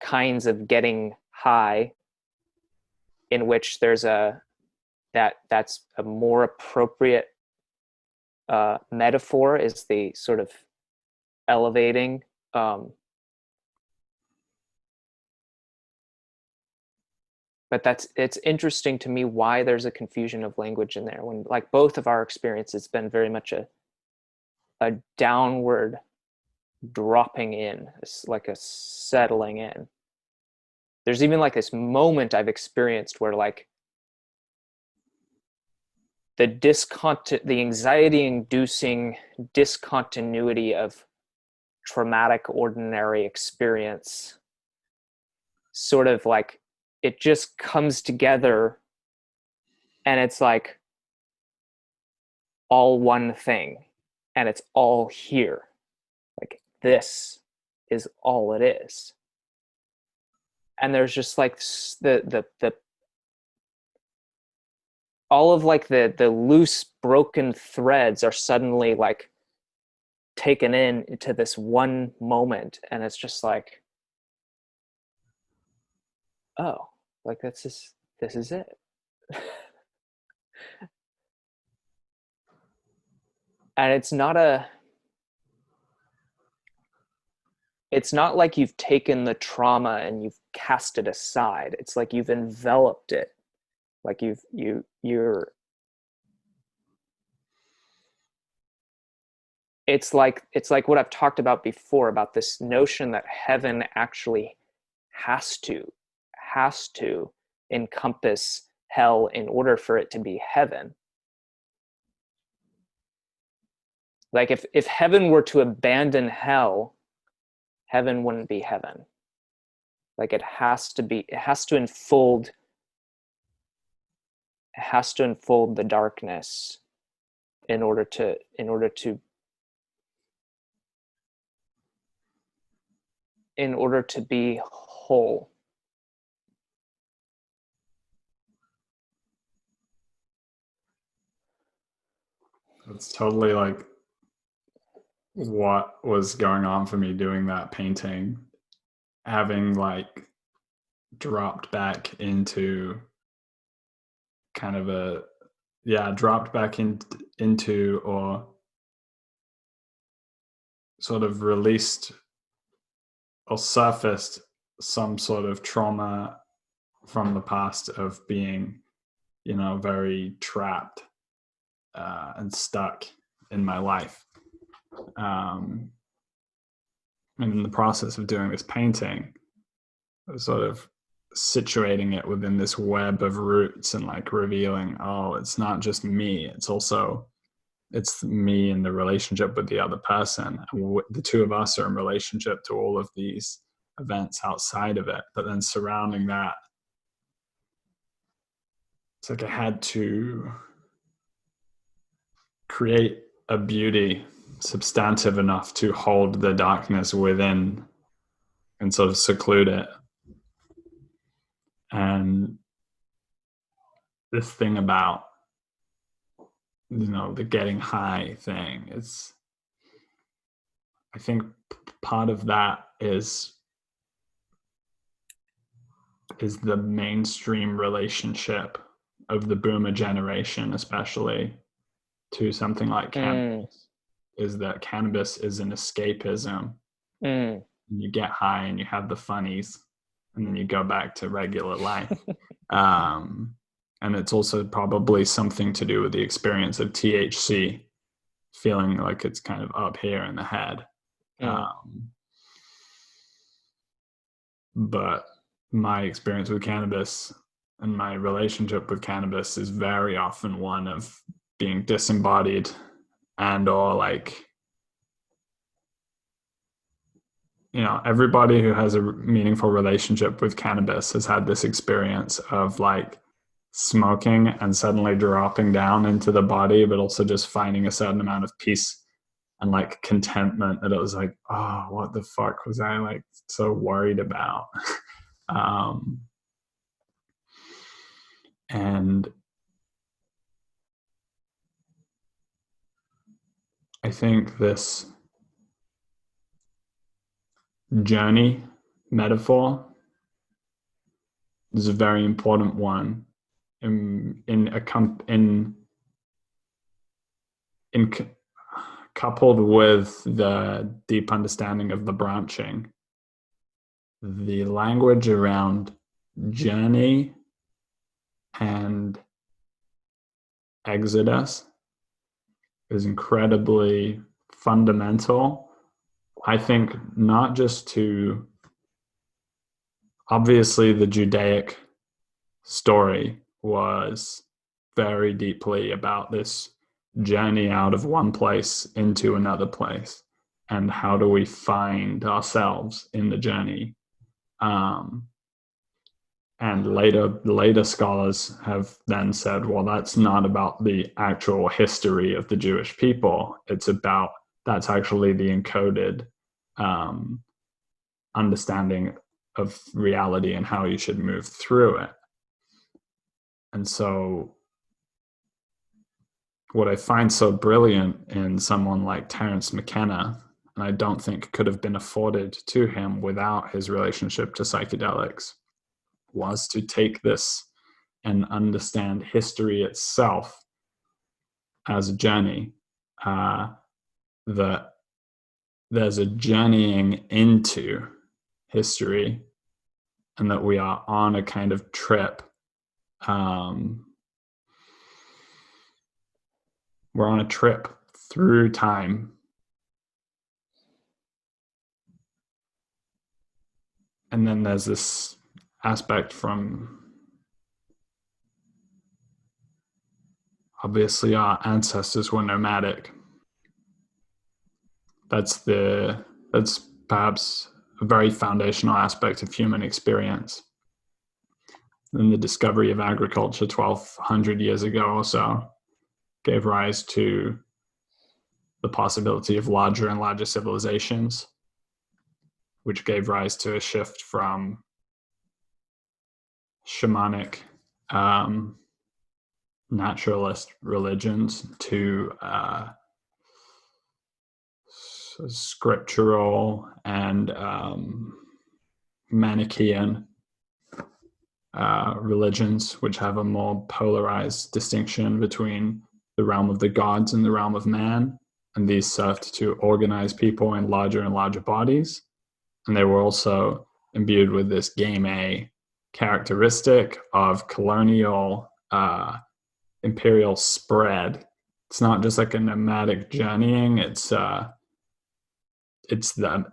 kinds of getting high, in which there's that's a more appropriate metaphor, is the sort of elevating. But it's interesting to me why there's a confusion of language in there, when like both of our experience has been very much a downward dropping in. It's like a settling in. There's even like this moment I've experienced where like the anxiety inducing discontinuity of traumatic ordinary experience sort of like, it just comes together, and it's like all one thing, and it's all here. Like, this is all it is. And there's just like the all of like the loose broken threads are suddenly like taken into this one moment, and it's just like, oh, like this is it. And it's not like you've taken the trauma and you've cast it aside. It's like you've enveloped it. Like you're it's like what I've talked about before, about this notion that heaven actually has to encompass hell in order for it to be heaven. Like if heaven were to abandon hell, heaven wouldn't be heaven. Like it has to enfold the darkness in order to be whole. It's totally like what was going on for me doing that painting, having like dropped back into kind of dropped back into or sort of released or surfaced some sort of trauma from the past of being, very trapped and stuck in my life. And in the process of doing this painting, I was sort of situating it within this web of roots and like revealing, oh, it's not just me, it's me in the relationship with the other person. The two of us are in relationship to all of these events outside of it, but then surrounding that, it's like I had to create a beauty substantive enough to hold the darkness within and sort of seclude it. And this thing about, the getting high thing, I think part of that is the mainstream relationship of the boomer generation, especially, to something like cannabis, is that cannabis is an escapism. You get high and you have the funnies, and then you go back to regular life. And it's also probably something to do with the experience of THC, feeling like it's kind of up here in the head. Mm. But my experience with cannabis and my relationship with cannabis is very often one of being disembodied, and or like, everybody who has a meaningful relationship with cannabis has had this experience of like smoking and suddenly dropping down into the body, but also just finding a certain amount of peace and like contentment, that it was like, oh, what the fuck was I like so worried about? And I think this journey metaphor is a very important one in coupled with the deep understanding of the branching. The language around journey and exodus is incredibly fundamental, I think, not just to, obviously the Judaic story was very deeply about this journey out of one place into another place, and how do we find ourselves in the journey. And later scholars have then said, well, that's not about the actual history of the Jewish people. It's about, that's actually the encoded understanding of reality and how you should move through it. And so what I find so brilliant in someone like Terence McKenna, and I don't think could have been afforded to him without his relationship to psychedelics, was to take this and understand history itself as a journey. That there's a journeying into history, and that we are on a kind of trip. We're on a trip through time. And then there's this aspect from, obviously, our ancestors were nomadic. That's perhaps a very foundational aspect of human experience. Then the discovery of agriculture 1,200 years ago or so gave rise to the possibility of larger and larger civilizations, which gave rise to a shift from shamanic naturalist religions to scriptural and Manichaean religions, which have a more polarized distinction between the realm of the gods and the realm of man. And these served to organize people in larger and larger bodies. And they were also imbued with this game A characteristic of colonial imperial spread. It's not just like a nomadic journeying, it's the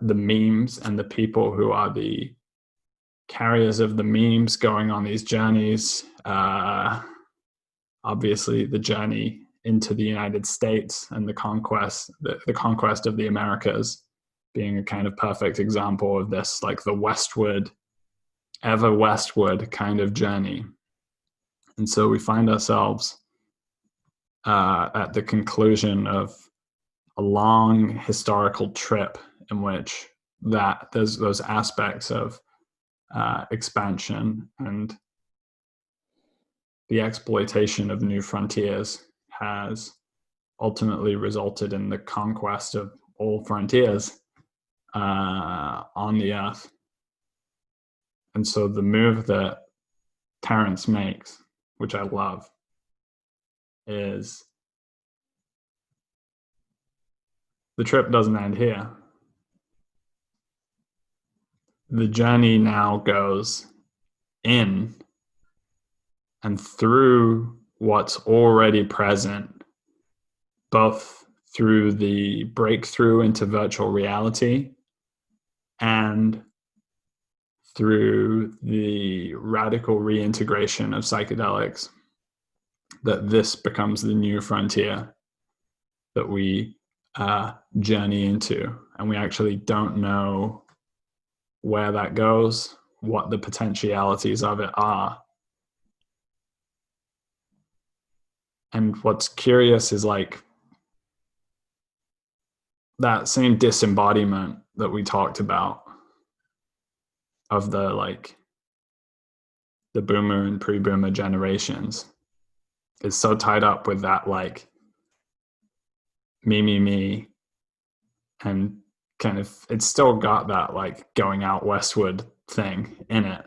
memes and the people who are the carriers of the memes going on these journeys. Obviously the journey into the United States and the conquest of the Americas being a kind of perfect example of this, like the westward, ever westward kind of journey. And so we find ourselves at the conclusion of a long historical trip in which there's those aspects of expansion and the exploitation of new frontiers has ultimately resulted in the conquest of all frontiers on the earth. And so the move that Terence makes, which I love, is the trip doesn't end here. The journey now goes in and through what's already present, both through the breakthrough into virtual reality and through the radical reintegration of psychedelics, that this becomes the new frontier that we journey into. And we actually don't know where that goes, what the potentialities of it are. And what's curious is like that same disembodiment that we talked about of the like the boomer and pre-boomer generations is so tied up with that like me and kind of it's still got that like going out westward thing in it.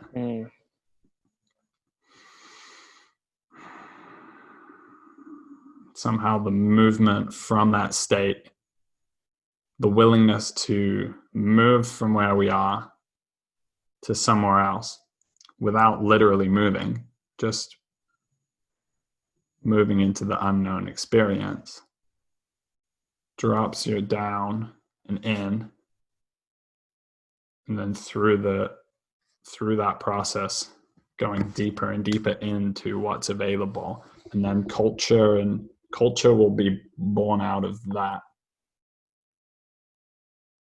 Somehow the movement from that state, the willingness to move from where we are to somewhere else without literally moving, just moving into the unknown experience, drops you down and in, and then through that process going deeper and deeper into what's available. And then culture will be born out of that.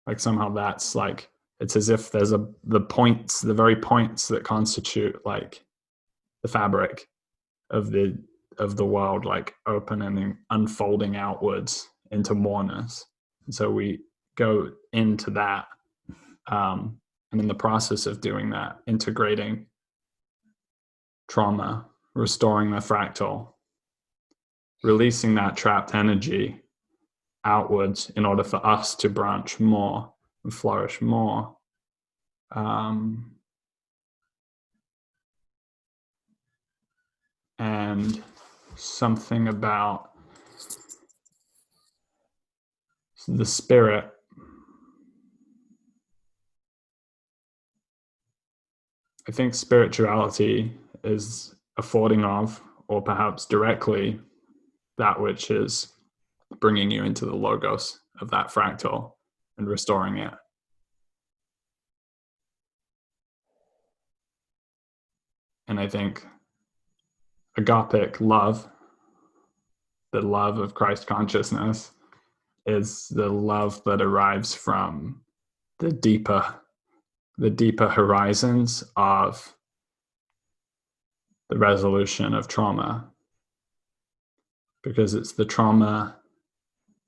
Like somehow that's like, it's as if there's the very points that constitute like the fabric of the world, like open and unfolding outwards into moreness. And so we go into that, and in the process of doing that, integrating trauma, restoring the fractal, releasing that trapped energy outwards in order for us to branch more and flourish more. And something about the spirit. I think spirituality is affording of, or perhaps directly, that which is bringing you into the logos of that fractal and restoring it. And I think agapic love, the love of Christ consciousness, is the love that arrives from the deeper horizons of the resolution of trauma, because it's the trauma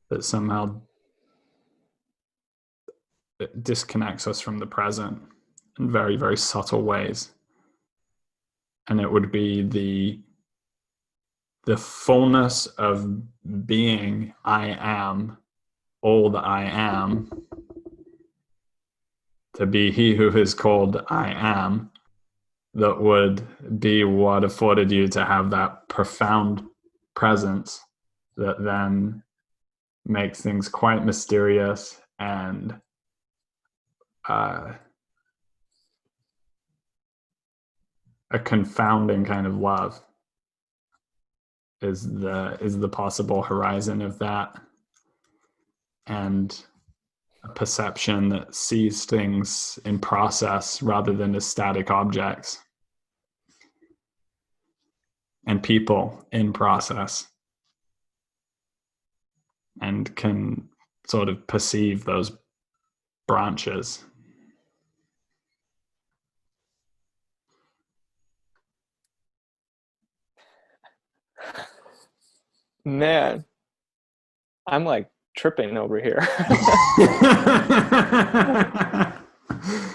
that somehow it disconnects us from the present in very, very subtle ways. And it would be the fullness of being I am all that I am, to be he who is called I am, that would be what afforded you to have that profound presence that then makes things quite mysterious and a confounding kind of love is the possible horizon of that, and a perception that sees things in process rather than as static objects, and people in process, and can sort of perceive those branches. Man, I'm like tripping over here.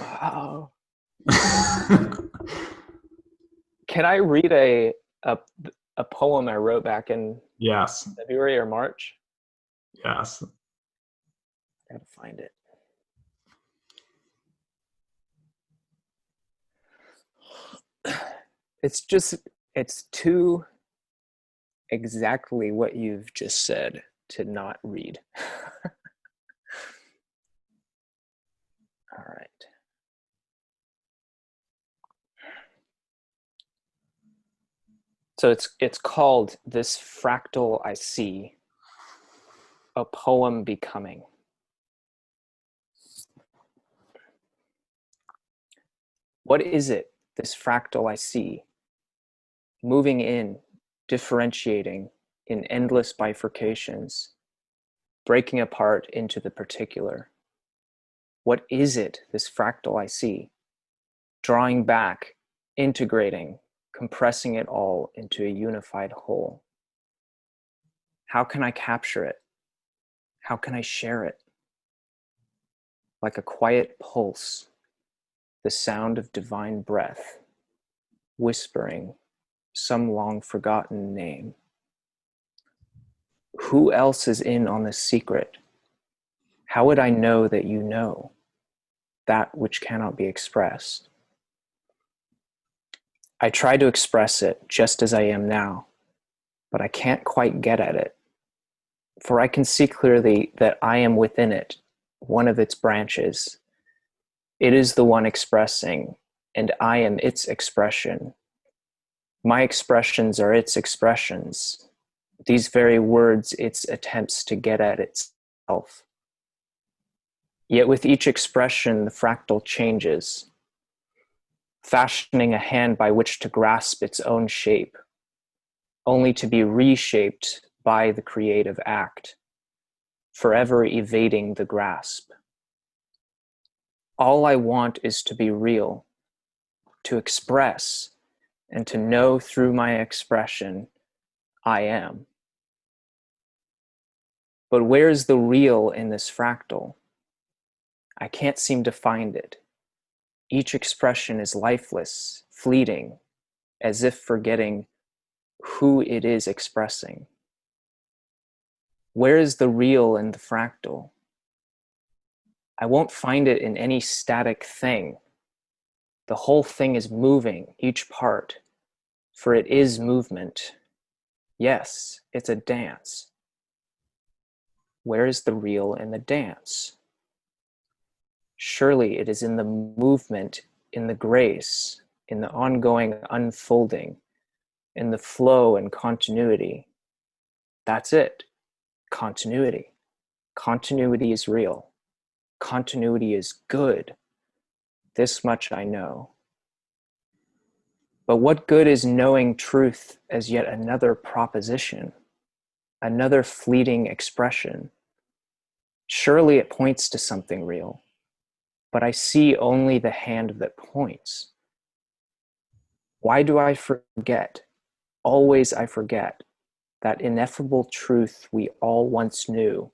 Wow. Can I read a poem I wrote back in Yes. February or March? Yes. I gotta find it. It's too exactly what you've just said to not read. All right. So it's called This Fractal I See. a poem becoming. What is it, this fractal I see, moving in, differentiating in endless bifurcations, breaking apart into the particular? What is it, this fractal I see, drawing back, integrating, compressing it all into a unified whole? How can I capture it? How can I share it? Like a quiet pulse, the sound of divine breath, whispering some long forgotten name. Who else is in on this secret? How would I know that you know that which cannot be expressed? I try to express it just as I am now, but I can't quite get at it. For I can see clearly that I am within it, one of its branches. It is the one expressing, and I am its expression. My expressions are its expressions, these very words its attempts to get at itself. Yet with each expression, the fractal changes, fashioning a hand by which to grasp its own shape, only to be reshaped by the creative act, forever evading the grasp. All I want is to be real, to express, and to know through my expression, I am. But where's the real in this fractal? I can't seem to find it. Each expression is lifeless, fleeting, as if forgetting who it is expressing. Where is the real in the fractal? I won't find it in any static thing. The whole thing is moving, each part, for it is movement. Yes, it's a dance. Where is the real in the dance? Surely it is in the movement, in the grace, in the ongoing unfolding, in the flow and continuity. That's it. Continuity. Continuity is real. Continuity is good. This much I know. But what good is knowing truth as yet another proposition, another fleeting expression? Surely it points to something real, but I see only the hand that points. Why do I forget? Always I forget that ineffable truth we all once knew,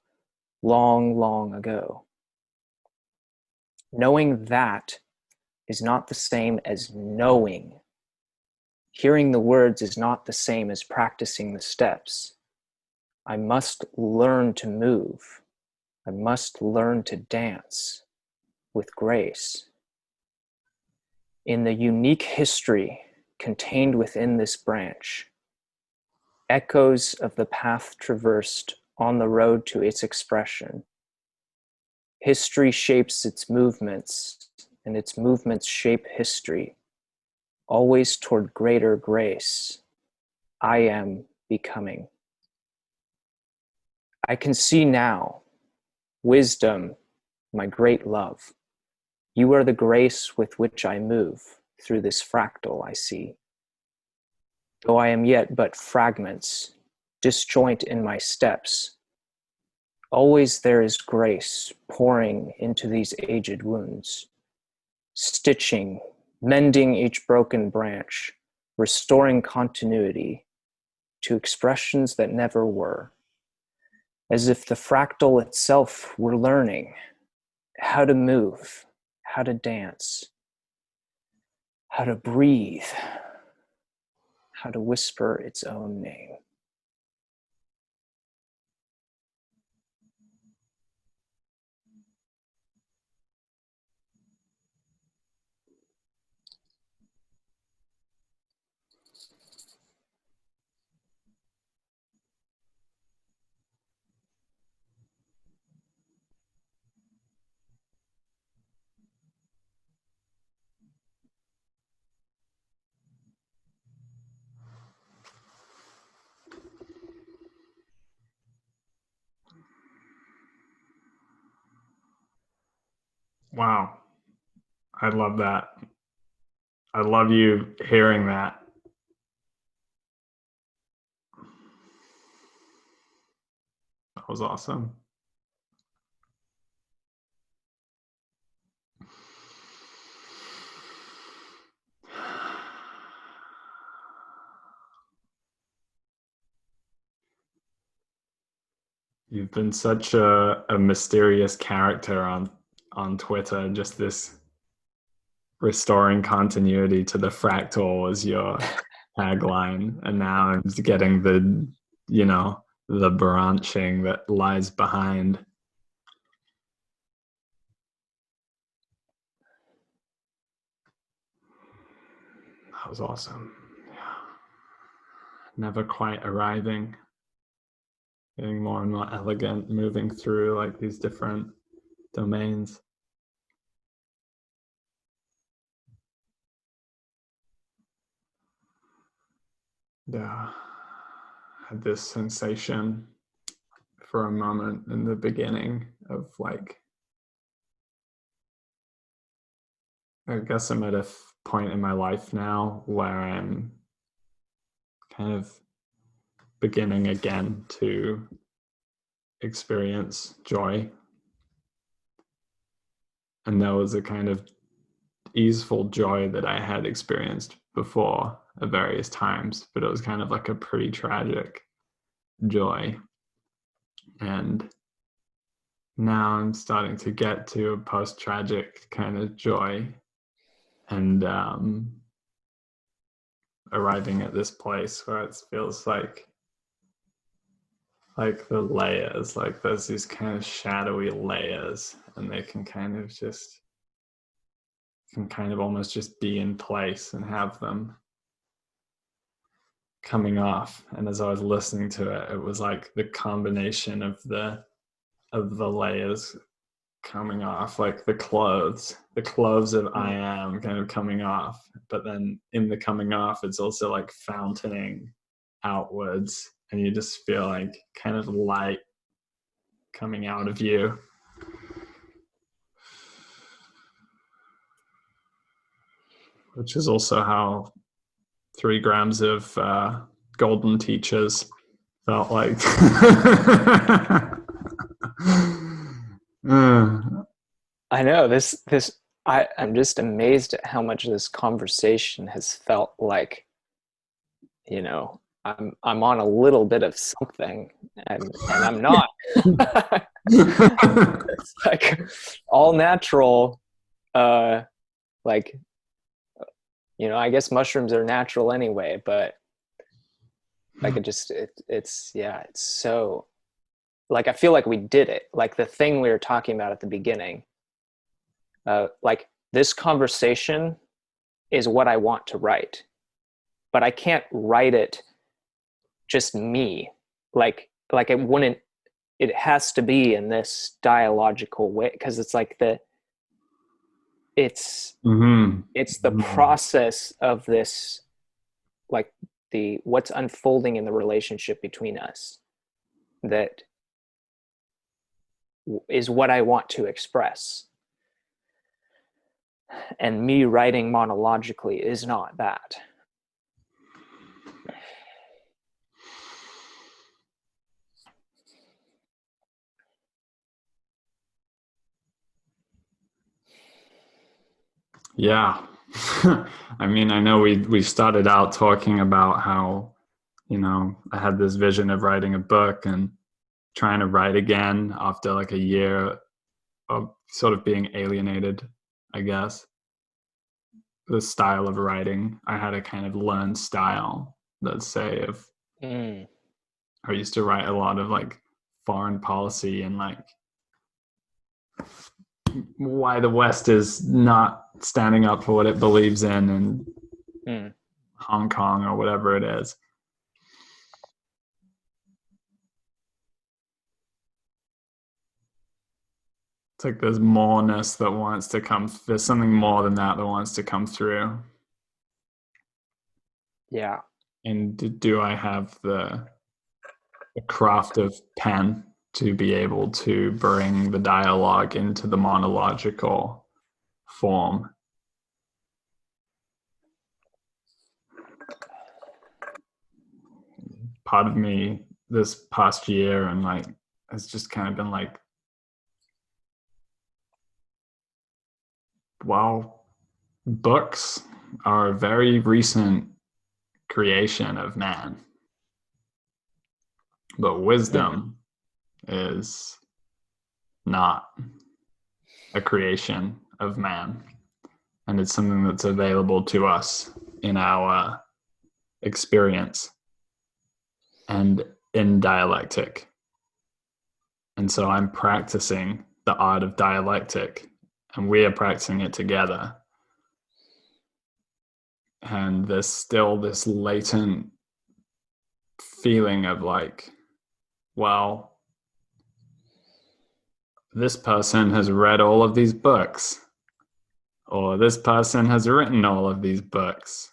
long, long ago. Knowing that is not the same as knowing. Hearing the words is not the same as practicing the steps. I must learn to move. I must learn to dance with grace. In the unique history contained within this branch, echoes of the path traversed on the road to its expression. History shapes its movements, and its movements shape history, always toward greater grace. I am becoming. I can see now, wisdom, my great love. You are the grace with which I move through this fractal I see. Though I am yet but fragments, disjoint in my steps, always there is grace pouring into these aged wounds, stitching, mending each broken branch, restoring continuity to expressions that never were, as if the fractal itself were learning how to move, how to dance, how to breathe, how to whisper its own name. Wow. I love that. I love you hearing that. That was awesome. You've been such a mysterious character on Twitter. Just this restoring continuity to the fractal was your tagline, and now I'm just getting the branching that lies behind. That was awesome. Yeah. Never quite arriving, getting more and more elegant, moving through like these different domains. Yeah. Had this sensation for a moment in the beginning of like, I guess I'm at a point in my life now where I'm kind of beginning again to experience joy. And there was a kind of easeful joy that I had experienced before at various times, but it was kind of like a pretty tragic joy. And now I'm starting to get to a post-tragic kind of joy, and arriving at this place where it feels like the layers, like there's these kind of shadowy layers, and they can kind of almost just be in place and have them coming off. And as I was listening to it, it was like the combination of the layers coming off, like the clothes of I am kind of coming off, but then in the coming off it's also like fountaining outwards, and you just feel like kind of light coming out of you. Which is also how 3 grams of golden teachers felt like. I know this. I'm just amazed at how much this conversation has felt like, I'm on a little bit of something, and I'm not. It's like all natural. Like, I guess mushrooms are natural anyway, but like it's so, like, I feel like we did it. Like the thing we were talking about at the beginning, like this conversation is what I want to write, but I can't write it just me. Like it wouldn't, it has to be in this dialogical way, because it's like it's the process of this, like what's unfolding in the relationship between us, that is what I want to express. And me writing monologically is not that. Yeah. I mean, I know we started out talking about how, I had this vision of writing a book and trying to write again after like a year of sort of being alienated, I guess. The style of writing, I had a kind of learned style, let's say, of I used to write a lot of like foreign policy and like why the West is not standing up for what it believes in Hong Kong or whatever it is. It's like there's moreness that wants to come. There's something more than that wants to come through. Yeah. And do I have the craft of pen to be able to bring the dialogue into the monological form. Part of me this past year and like has just kind of been like, well, books are a very recent creation of man, but wisdom is not a creation of man, and it's something that's available to us in our experience and in dialectic. And so I'm practicing the art of dialectic, and we are practicing it together. And there's still this latent feeling of like, well, this person has read all of these books, or this person has written all of these books.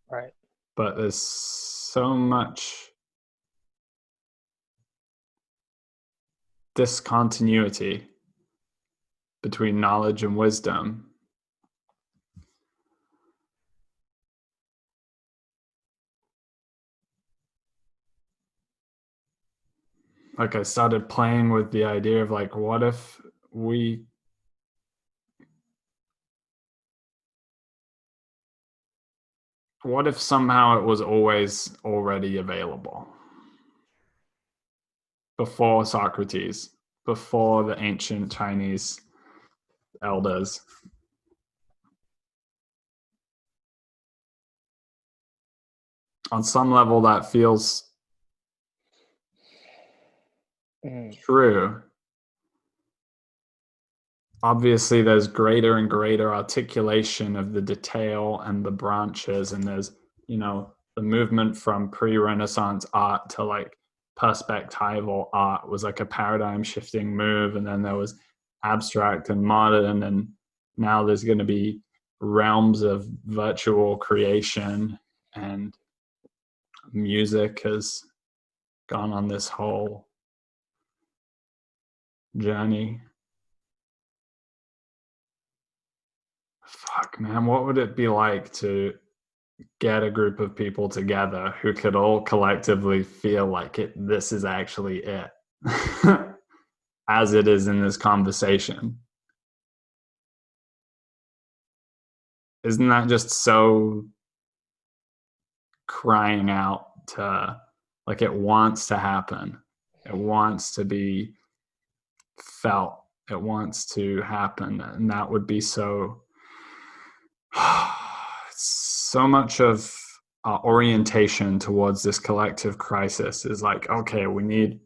Right. But there's so much discontinuity between knowledge and wisdom. Like I started playing with the idea of like, what if somehow it was always already available before Socrates, before the ancient Chinese elders? On some level, that feels true. Obviously, there's greater and greater articulation of the detail and the branches, and there's, the movement from pre-Renaissance art to like perspectival art was like a paradigm shifting move, and then there was abstract and modern, and now there's going to be realms of virtual creation, and music has gone on this whole journey. Fuck, man, what would it be like to get a group of people together who could all collectively feel like this is actually it, as it is in this conversation? Isn't that just so crying out to, like, it wants to happen, it wants to be felt, it wants to happen? And that would be so so much of our orientation towards this collective crisis is like, okay, we need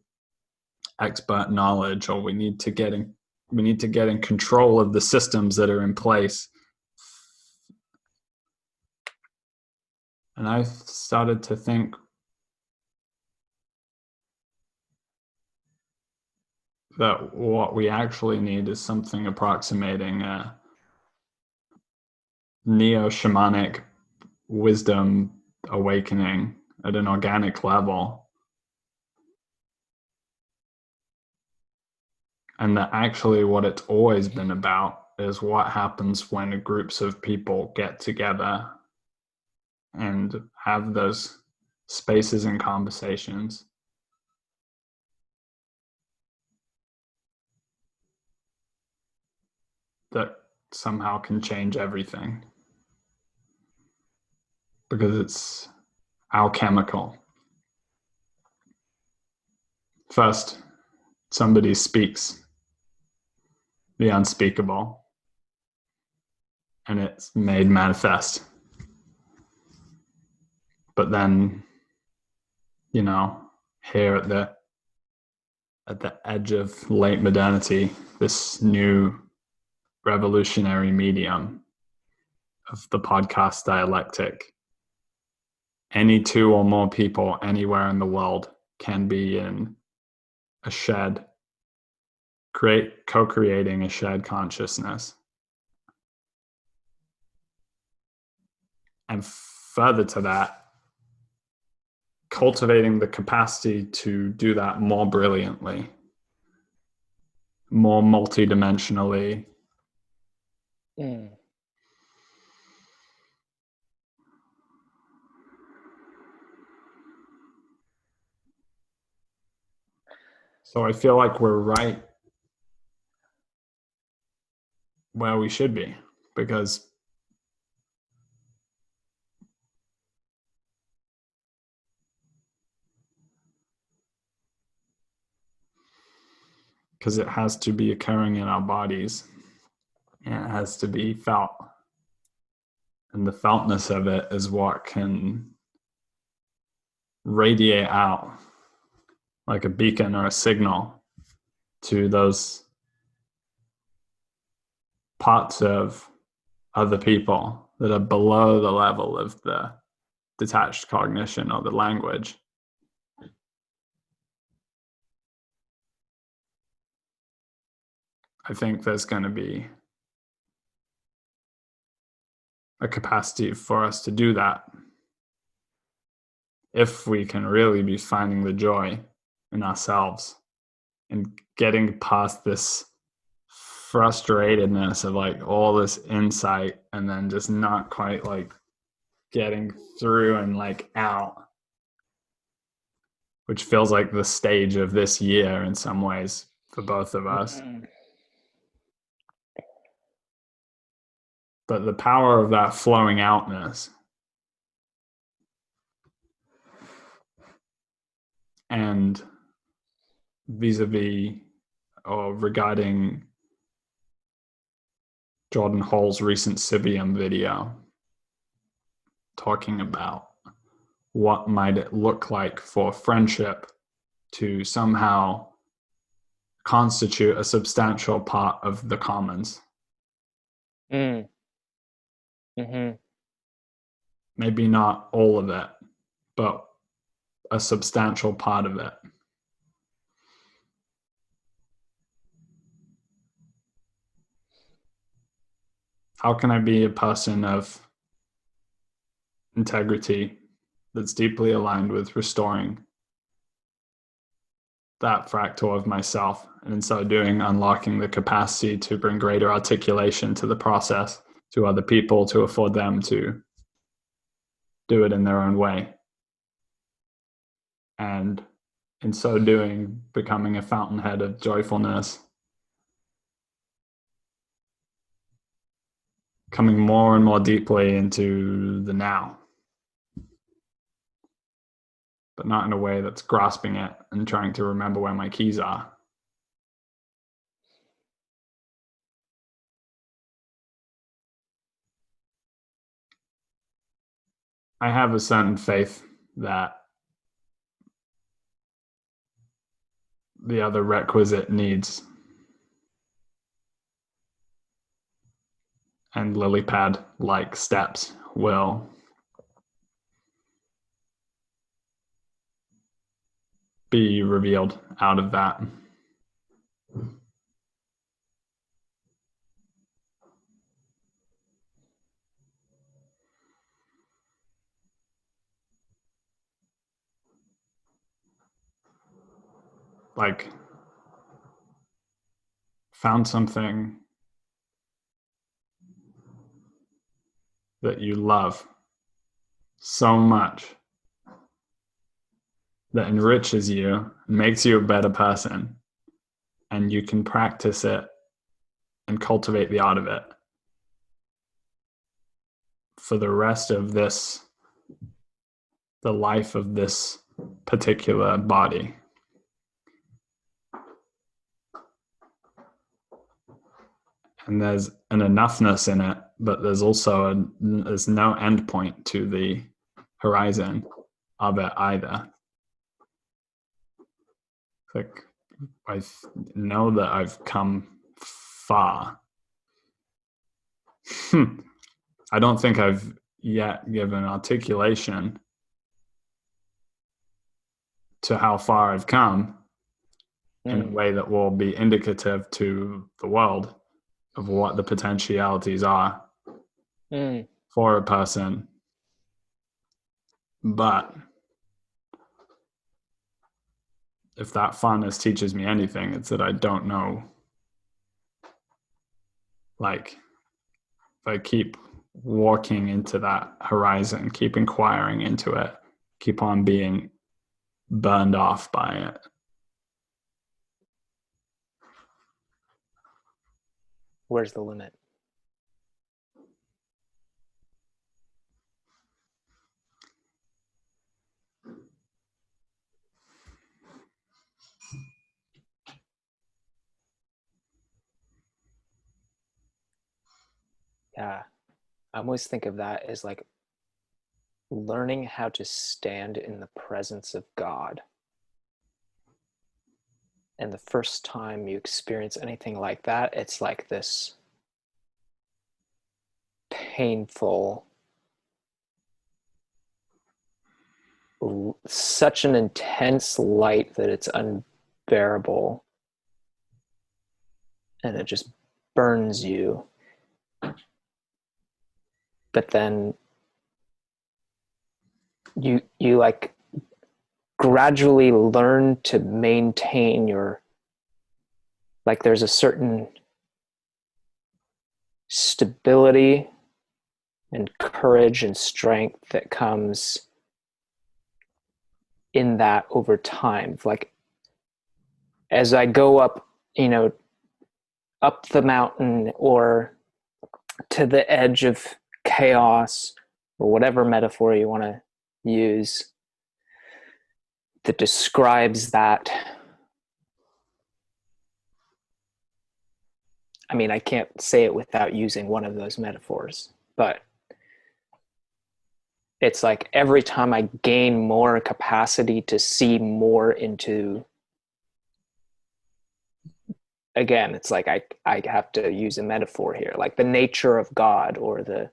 expert knowledge, or we need to get in control of the systems that are in place. And I've started to think that what we actually need is something approximating a neo-shamanic wisdom awakening at an organic level. And that actually what it's always been about is what happens when groups of people get together and have those spaces and conversations. That somehow can change everything, because it's alchemical. First, somebody speaks the unspeakable, and it's made manifest. But then, here at the edge of late modernity, this new revolutionary medium of the podcast dialectic, any two or more people anywhere in the world can be in a shed, co-creating a shared consciousness. And further to that, cultivating the capacity to do that more brilliantly, more multidimensionally, Mm. So I feel like we're right where we should be, because it has to be occurring in our bodies, and it has to be felt. And the feltness of it is what can radiate out like a beacon or a signal to those parts of other people that are below the level of the detached cognition or the language. I think there's going to be a capacity for us to do that if we can really be finding the joy in ourselves and getting past this frustratedness of like all this insight and then just not quite like getting through and like out, which feels like the stage of this year in some ways for both of us. Mm. But the power of that flowing outness and vis-a-vis or regarding Jordan Hall's recent Sibium video talking about what might it look like for friendship to somehow constitute a substantial part of the commons. Mm. Mm-hmm. Maybe not all of it, but a substantial part of it. How can I be a person of integrity that's deeply aligned with restoring that fractal of myself, and in so doing, unlocking the capacity to bring greater articulation to the process to other people to afford them to do it in their own way? And in so doing, becoming a fountainhead of joyfulness, coming more and more deeply into the now, but not in a way that's grasping it and trying to remember where my keys are. I have a certain faith that the other requisite needs and lily pad like steps will be revealed out of that. Like, found something that you love so much that enriches you, makes you a better person, and you can practice it and cultivate the art of it for the rest of this, the life of this particular body. And there's an enoughness in it, but there's also there's no end point to the horizon of it either. Like, I know that I've come far. I don't think I've yet given articulation to how far I've come in a way that will be indicative to the world of what the potentialities are for a person. But if that fondness teaches me anything, it's that I don't know, like, Like keep walking into that horizon, keep inquiring into it, keep on being burned off by it. Where's the limit? Yeah, I always think of that as like learning how to stand in the presence of God. And the first time you experience anything like that, it's like this painful, such an intense light that it's unbearable. And it just burns you. But then you like gradually learn to maintain your, like there's a certain stability and courage and strength that comes in that over time. Like as I go up, up the mountain or to the edge of chaos or whatever metaphor you want to use that describes that. I mean, I can't say it without using one of those metaphors, but it's like every time I gain more capacity to see more into, again, it's like I have to use a metaphor here, like the nature of God or the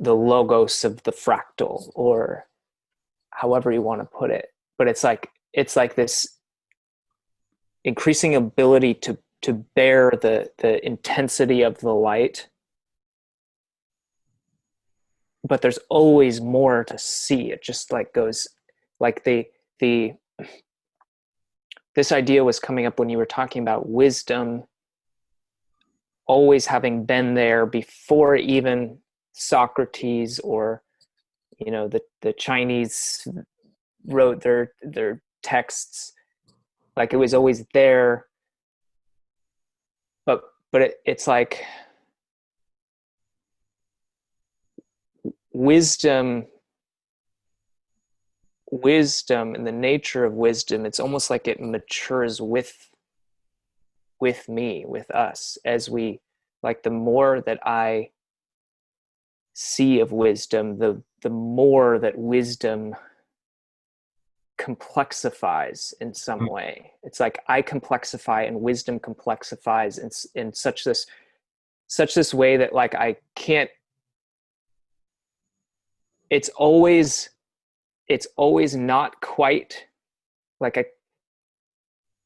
logos of the fractal, or however you want to put it. But it's like this increasing ability to bear the intensity of the light, but there's always more to see. It just like goes like this idea was coming up when you were talking about wisdom always having been there before even Socrates or the Chinese wrote their texts. Like it was always there, but it's like wisdom and the nature of wisdom, it's almost like it matures with me, with us, as we, like the more that I see of wisdom, the more that wisdom complexifies in some way. It's like I complexify and wisdom complexifies in such this way that like I can't, it's always not quite like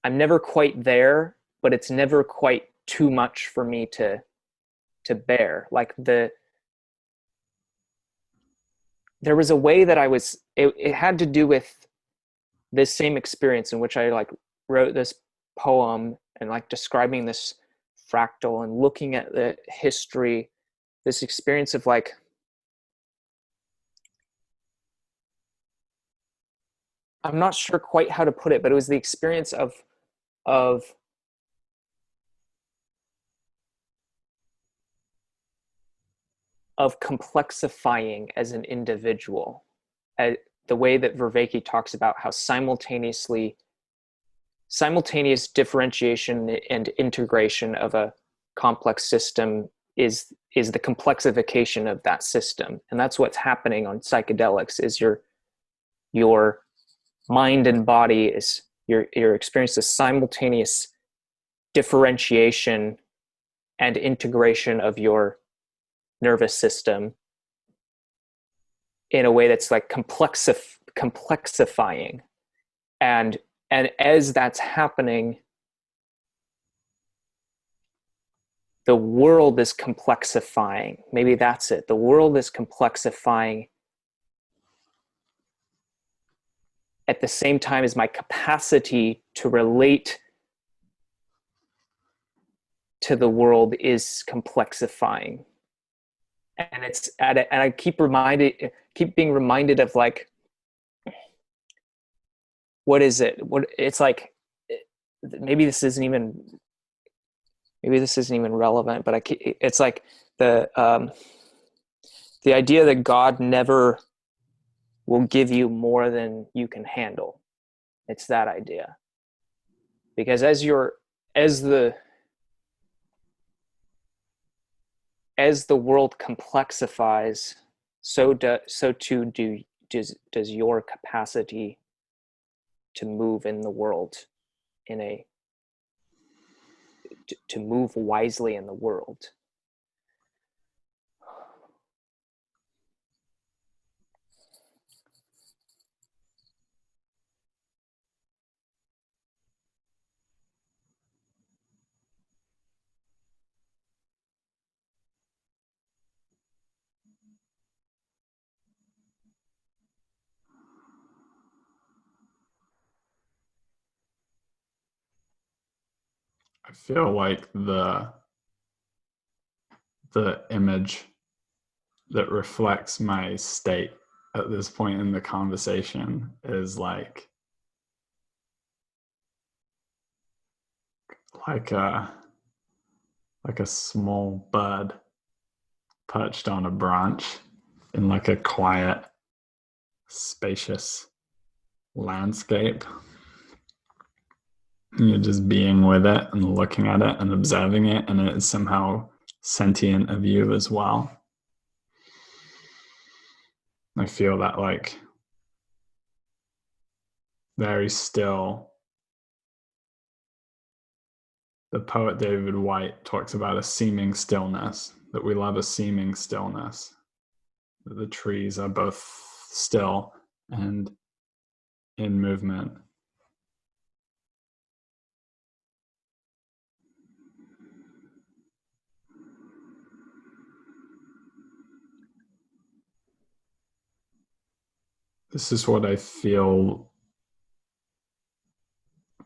I'm never quite there, but it's never quite too much for me to bear. Like there was a way that it had to do with this same experience in which I like wrote this poem and like describing this fractal and looking at the history, this experience of like, I'm not sure quite how to put it, but it was the experience of complexifying as an individual. The way that Vervaeke talks about how simultaneous differentiation and integration of a complex system is the complexification of that system. And that's what's happening on psychedelics, is your mind and body is your experience of simultaneous differentiation and integration of your nervous system in a way that's like complexifying. And as that's happening, the world is complexifying. Maybe that's it. The world is complexifying at the same time as my capacity to relate to the world is complexifying. And and I keep being reminded of like, what is it? What it's like, maybe this isn't even relevant, but it's like the idea that God never will give you more than you can handle. It's that idea. Because as the world complexifies, so too does your capacity to move in the world, to move wisely in the world. I feel like the image that reflects my state at this point in the conversation is like a small bird perched on a branch in like a quiet, spacious landscape. And you're just being with it and looking at it and observing it, and it is somehow sentient of you as well. I feel that like very still. The poet David Whyte talks about a seeming stillness, that we love a seeming stillness, that the trees are both still and in movement. This is what I feel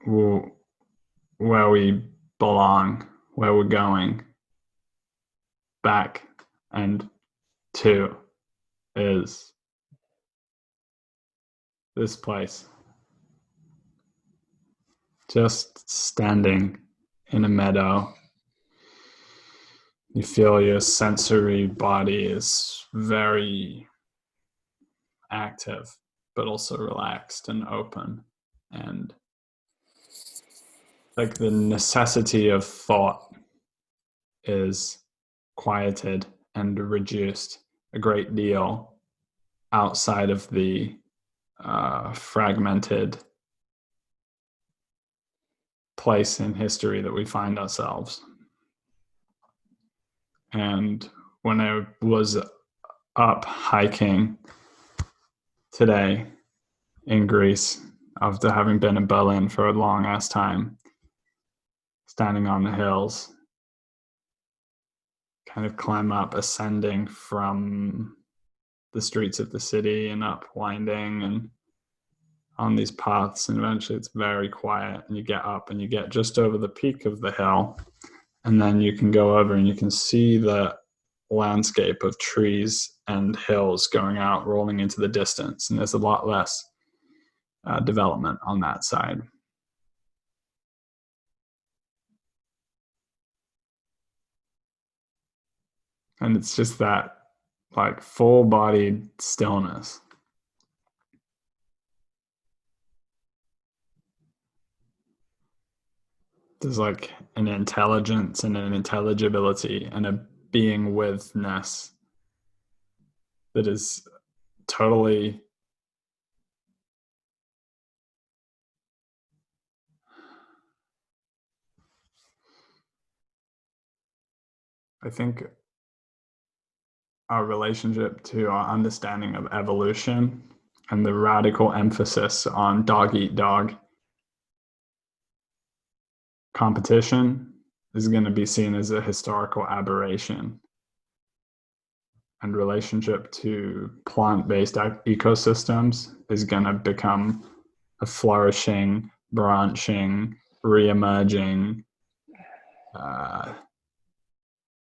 where we belong, where we're going back and to is this place. Just standing in a meadow. You feel your sensory body is very active, but also relaxed and open. And like the necessity of thought is quieted and reduced a great deal outside of the fragmented place in history that we find ourselves. And when I was up hiking today in Greece, after having been in Berlin for a long ass time, standing on the hills, kind of climb up, ascending from the streets of the city and up, winding and on these paths, and eventually it's very quiet, and you get up and you get just over the peak of the hill, and then you can go over and you can see the landscape of trees and hills going out, rolling into the distance, and there's a lot less development on that side. And it's just that like full-bodied stillness. There's like an intelligence and an intelligibility and a being withness that is totally I think our relationship to our understanding of evolution and the radical emphasis on dog eat dog competition is going to be seen as a historical aberration, and relationship to plant-based ecosystems is going to become a flourishing, branching, re-emerging uh,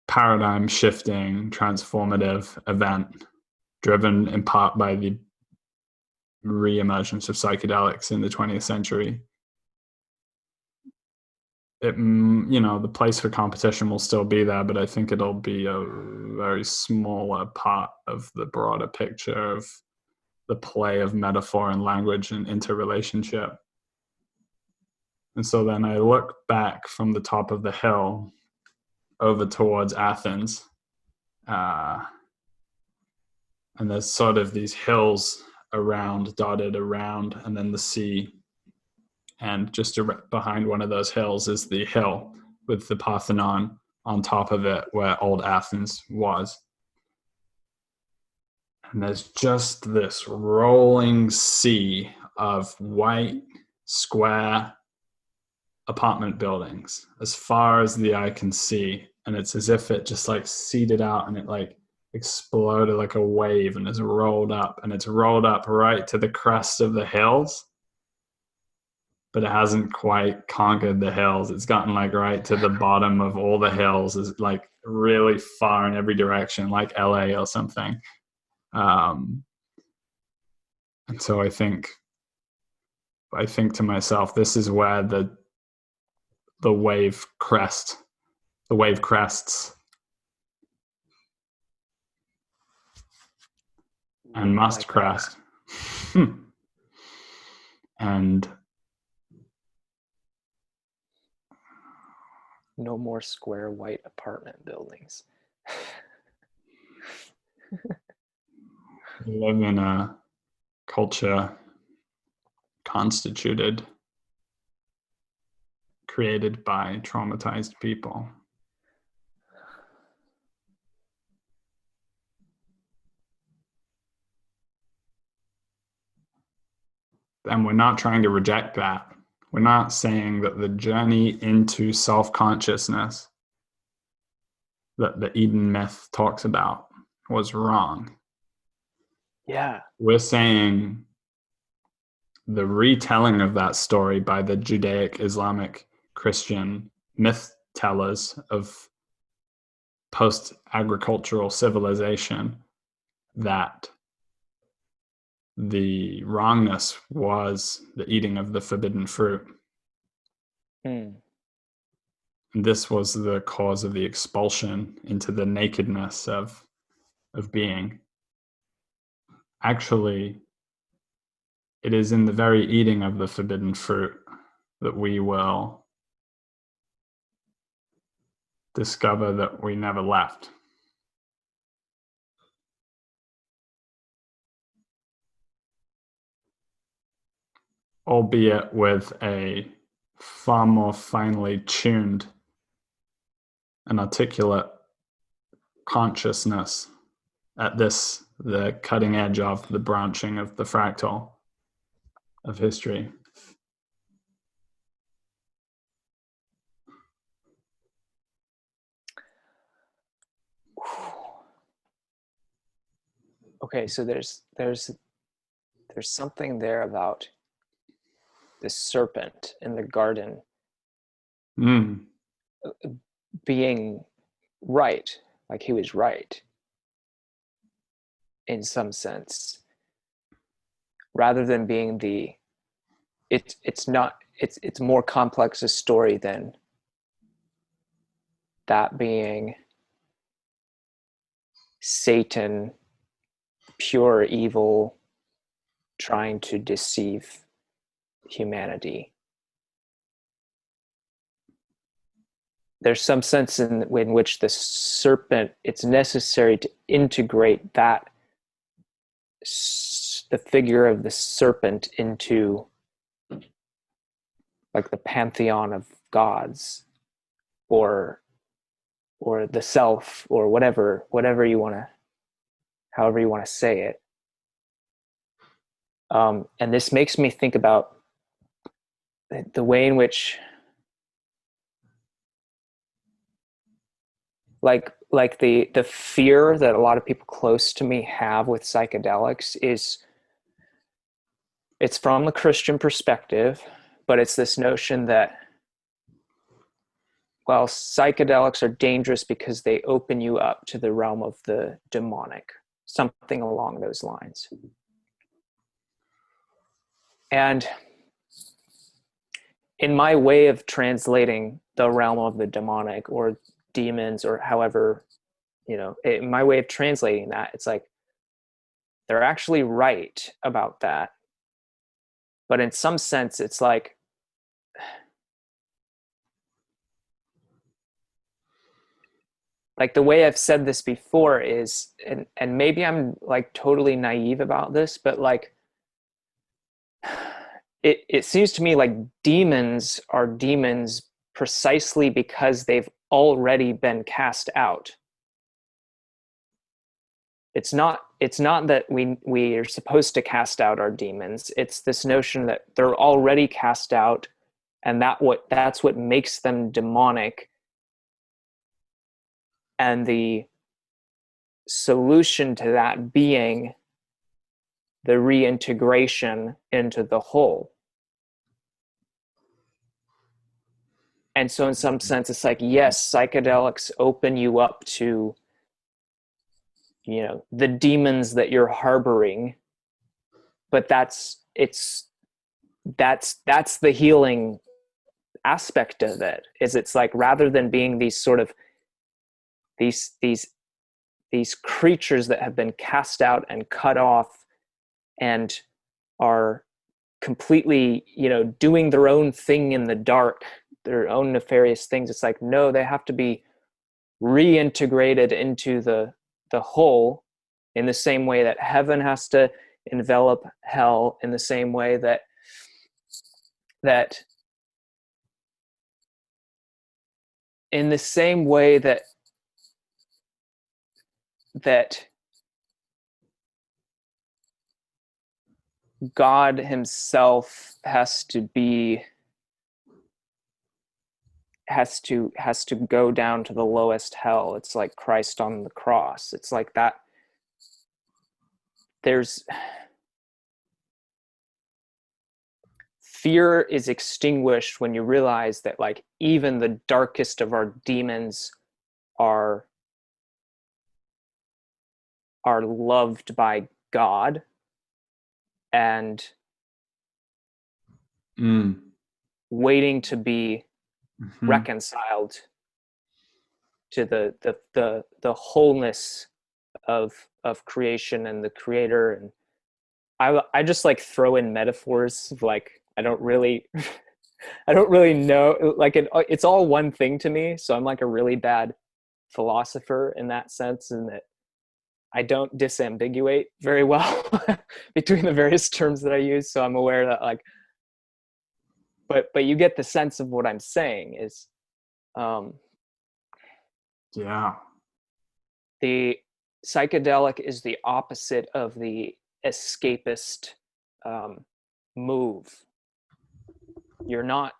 paradigm shifting, transformative event driven in part by the re-emergence of psychedelics in the 20th century. The place for competition will still be there, but I think it'll be a very smaller part of the broader picture of the play of metaphor and language and interrelationship. And so then I look back from the top of the hill over towards Athens, and there's sort of these hills dotted around, and then the sea. And just behind one of those hills is the hill with the Parthenon on top of it where old Athens was. And there's just this rolling sea of white, square apartment buildings as far as the eye can see. And it's as if it just like seeded out and it like exploded like a wave and is rolled up. And it's rolled up right to the crest of the hills. But it hasn't quite conquered the hills. It's gotten like right to the bottom of all the hills, is like really far in every direction, like LA or something. And so I think to myself, this is where the wave crests and must crest. And no more square white apartment buildings. We live in a culture created by traumatized people. And we're not trying to reject that. We're not saying that the journey into self-consciousness that the Eden myth talks about was wrong. Yeah. We're saying the retelling of that story by the Judaic, Islamic, Christian myth tellers of post-agricultural civilization, that the wrongness was the eating of the forbidden fruit. And this was the cause of the expulsion into the nakedness of being. Actually, it is in the very eating of the forbidden fruit that we will discover that we never left. Albeit with a far more finely tuned and articulate consciousness at the cutting edge of the branching of the fractal of history. Okay, so there's something there about the serpent in the garden being right, like he was right in some sense, rather than being it's more complex a story than that being Satan, pure evil, trying to deceive humanity. There's some sense in which the serpent, it's necessary to integrate the figure of the serpent into like the pantheon of gods, or the self, or whatever you want to, however you want to say it. And this makes me think about the way in which like the fear that a lot of people close to me have with psychedelics is, it's from the Christian perspective, but it's this notion that well, psychedelics are dangerous because they open you up to the realm of the demonic, something along those lines. And in my way of translating the realm of the demonic or demons or however, in my way of translating that, it's like they're actually right about that. But in some sense, it's like the way I've said this before is, and maybe I'm like totally naive about this, but like it seems to me like demons are demons precisely because they've already been cast out. It's not that we are supposed to cast out our demons. It's this notion that they're already cast out, and that's what makes them demonic. And the solution to that being the reintegration into the whole. And so in some sense, it's like, yes, psychedelics open you up to, the demons that you're harboring, but that's the healing aspect of it. Is it's like, rather than being these sort of these creatures that have been cast out and cut off and are completely, doing their own thing in the dark, their own nefarious things. It's like, no, they have to be reintegrated into the whole, in the same way that heaven has to envelop hell, in the same way that in the same way that God himself has to go down to the lowest hell. It's like Christ on the cross. It's like that. There's fear is extinguished when you realize that like even the darkest of our demons are loved by God and waiting to be reconciled to the wholeness of creation and the creator. And I just like throw in metaphors of like, I don't really know, like it's all one thing to me. So I'm like a really bad philosopher in that sense, and that I don't disambiguate very well between the various terms that I use. So I'm aware that like, but you get the sense of what I'm saying is, yeah, the psychedelic is the opposite of the escapist move. You're not,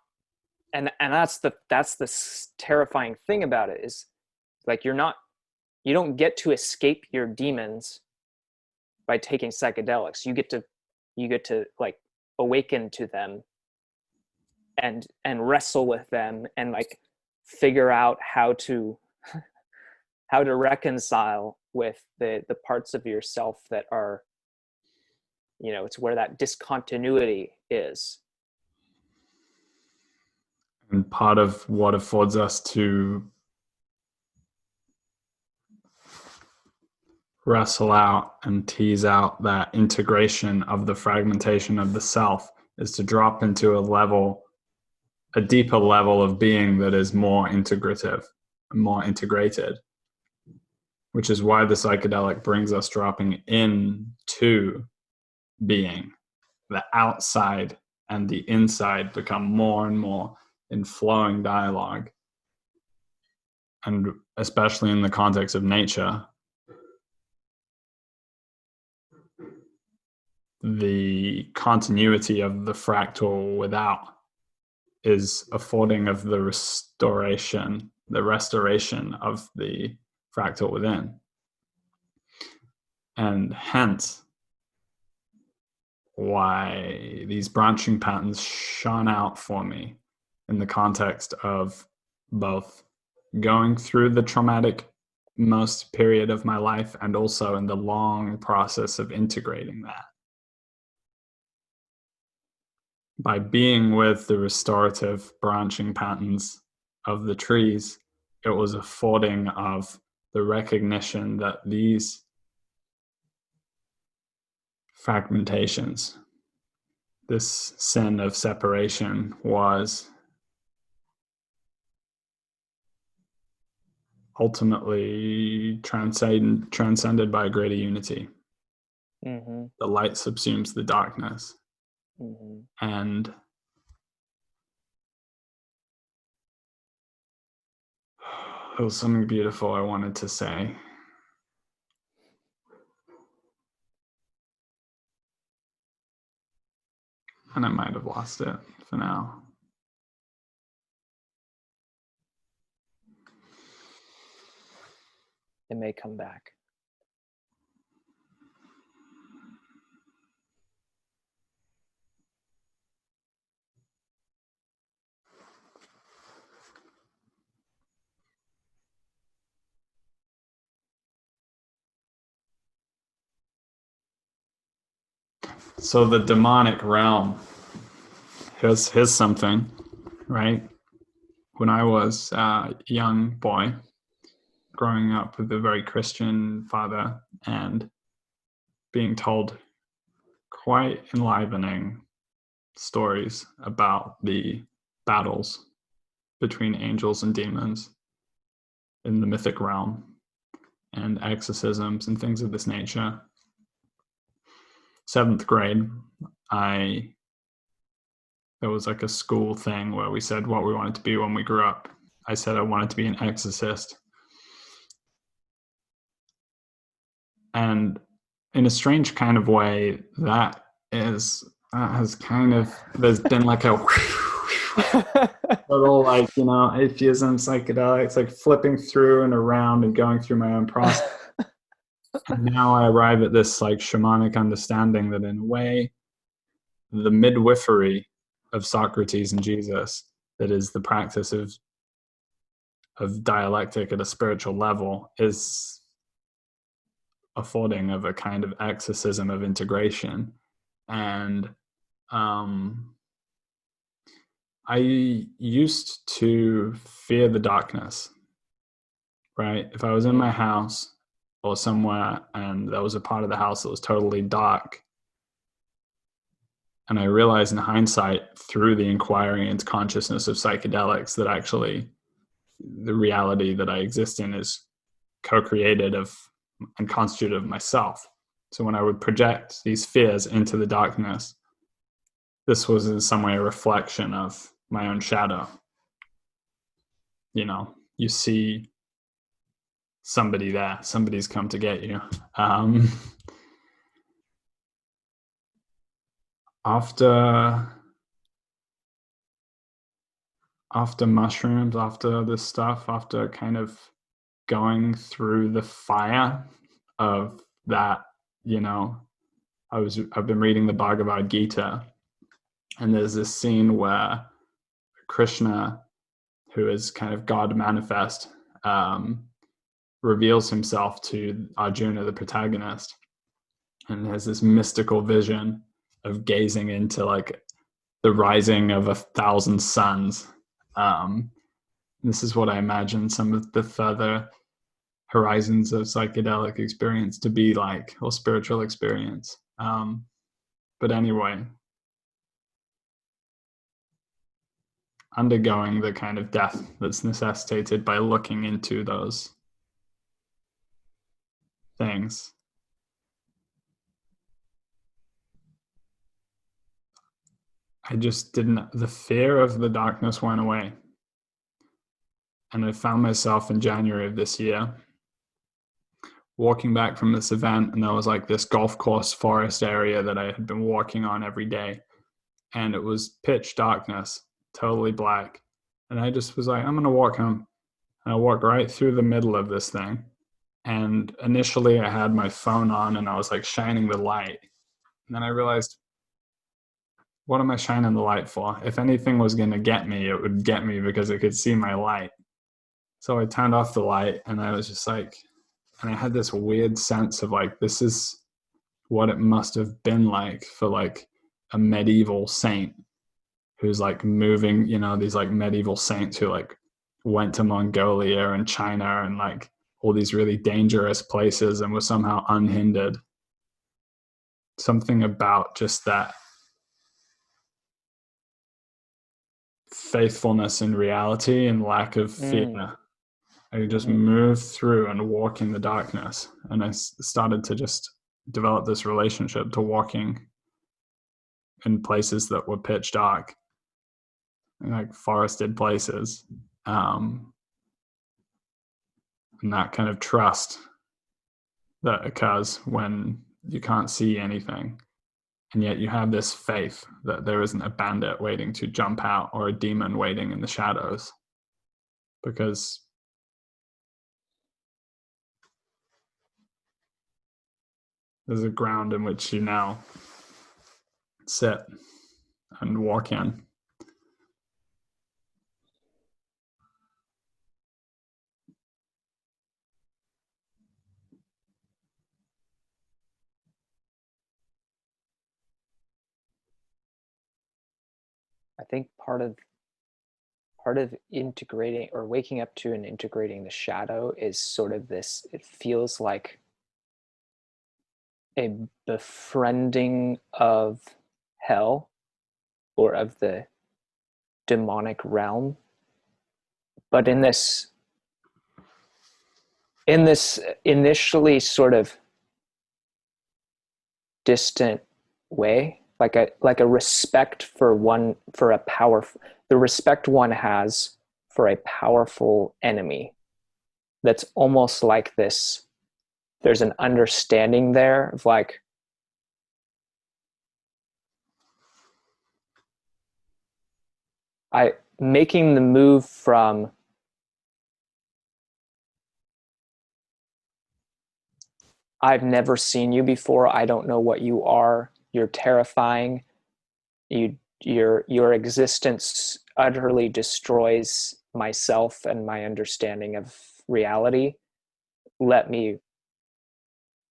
and that's the terrifying thing about it, is like you don't get to escape your demons by taking psychedelics. You get to like awaken to them and wrestle with them and like figure out how to reconcile with the parts of yourself that are, it's where that discontinuity is. And part of what affords us to wrestle out and tease out that integration of the fragmentation of the self is to drop into a deeper level of being that is more integrative and more integrated, which is why the psychedelic brings us dropping into being. The outside and the inside become more and more in flowing dialogue. And especially in the context of nature, the continuity of the fractal without is affording of the restoration of the fractal within. And hence why these branching patterns shone out for me in the context of both going through the traumatic most period of my life and also in the long process of integrating that. By being with the restorative branching patterns of the trees, it was a footing of the recognition that these fragmentations, this sin of separation, was ultimately transcended by a greater unity. Mm-hmm. The light subsumes the darkness. Mm-hmm. And it was something beautiful I wanted to say. And I might have lost it for now. It may come back. So the demonic realm, here's something, right? When I was a young boy, growing up with a very Christian father and being told quite enlivening stories about the battles between angels and demons in the mythic realm and exorcisms and things of this nature. 7th grade, there was like a school thing where we said what we wanted to be when we grew up. I said I wanted to be an exorcist. And in a strange kind of way, there's been like a little, like, atheism, psychedelics, like flipping through and around and going through my own process. And now I arrive at this like shamanic understanding that in a way, the midwifery of Socrates and Jesus, that is the practice of dialectic at a spiritual level, is a footing of a kind of exorcism of integration. And I used to fear the darkness, right? If I was in my house or somewhere and there was a part of the house that was totally dark, and I realized in hindsight through the inquiry into consciousness of psychedelics that actually the reality that I exist in is co-created of and constituted of myself. So when I would project these fears into the darkness, this was in some way a reflection of my own shadow. You see somebody there, somebody's come to get you. After mushrooms, after this stuff, after kind of going through the fire of that, I've been reading the Bhagavad Gita, and there's this scene where Krishna, who is kind of God manifest, reveals himself to Arjuna, the protagonist, and has this mystical vision of gazing into like the rising of 1,000 suns. This is what I imagine some of the further horizons of psychedelic experience to be like, or spiritual experience. But anyway, undergoing the kind of death that's necessitated by looking into those things. I just didn't, the fear of the darkness went away. And I found myself in January of this year walking back from this event, and there was like this golf course forest area that I had been walking on every day. And it was pitch darkness, totally black. And I just was like, I'm going to walk home. And I walked right through the middle of this thing. And initially I had my phone on and I was like shining the light. And then I realized, what am I shining the light for? If anything was going to get me, it would get me because it could see my light. So I turned off the light and I was just like, and I had this weird sense of like, this is what it must have been like for like a medieval saint who's like moving, you know, these like medieval saints who like went to Mongolia and China and like all these really dangerous places and were somehow unhindered. Something about just that faithfulness in reality and lack of fear. I just move through and walk in the darkness. And I started to just develop this relationship to walking in places that were pitch dark, like forested places. And that kind of trust that occurs when you can't see anything. And yet you have this faith that there isn't a bandit waiting to jump out or a demon waiting in the shadows. Because there's a ground in which you now sit and walk in. I think part of integrating or waking up to and integrating the shadow is sort of this, it feels like a befriending of hell or of the demonic realm, but in this initially sort of distant way, like a respect for one, for a power, the respect one has for a powerful enemy. That's almost like this, there's an understanding there of like, I making the move from I've never seen you before, I don't know what you are, you're terrifying, your existence utterly destroys myself and my understanding of reality. Let me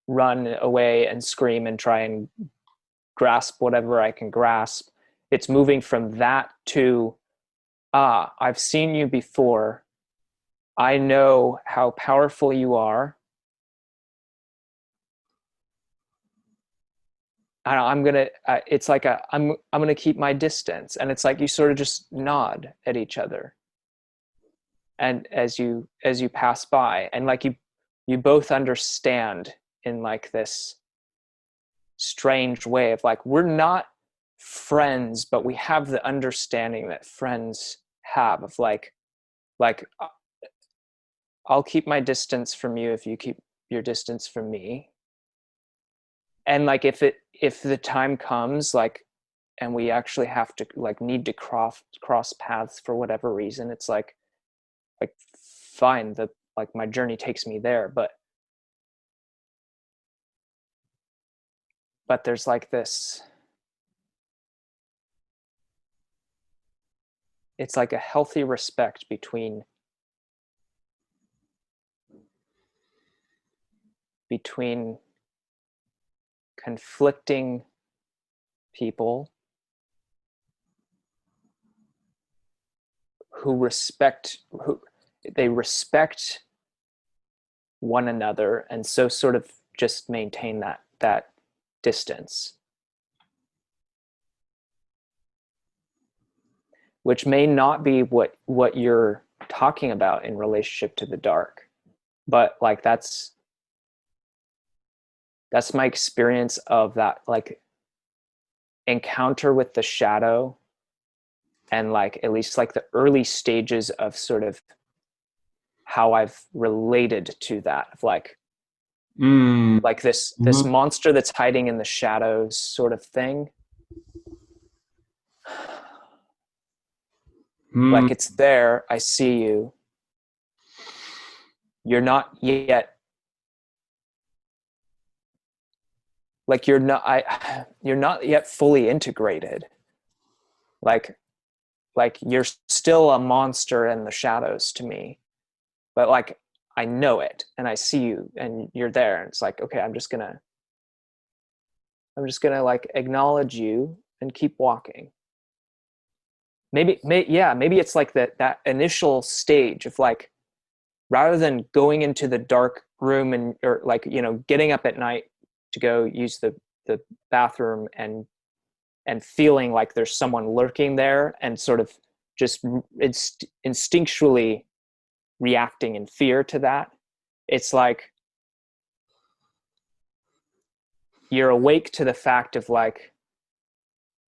run away and scream and try and grasp whatever I can grasp. It's moving from that to, I've seen you before. I know how powerful you are. I'm gonna. It's like I'm gonna keep my distance, and it's like you sort of just nod at each other, and as you pass by, and like you both understand in like this strange way of like, we're not friends, but we have the understanding that friends have of like I'll keep my distance from you if you keep your distance from me. And like if the time comes, like, and we actually have to like need to cross paths for whatever reason, it's like fine, the like my journey takes me there, but there's like this, it's like a healthy respect between conflicting people who respect one another, and so sort of just maintain that distance, which may not be what you're talking about in relationship to the dark, but like that's my experience of that like encounter with the shadow, and like at least like the early stages of sort of how I've related to that, of like like this monster that's hiding in the shadows sort of thing. Like it's there, I see you, you're not yet, like you're not yet fully integrated, like you're still a monster in the shadows to me, but like I know it and I see you and you're there, and it's like, okay, I'm just gonna like acknowledge you and keep walking. Maybe it's like that initial stage of like, rather than going into the dark room and, or like, you know, getting up at night to go use the bathroom and feeling like there's someone lurking there and sort of just instinctually reacting in fear to that. It's like you're awake to the fact of like,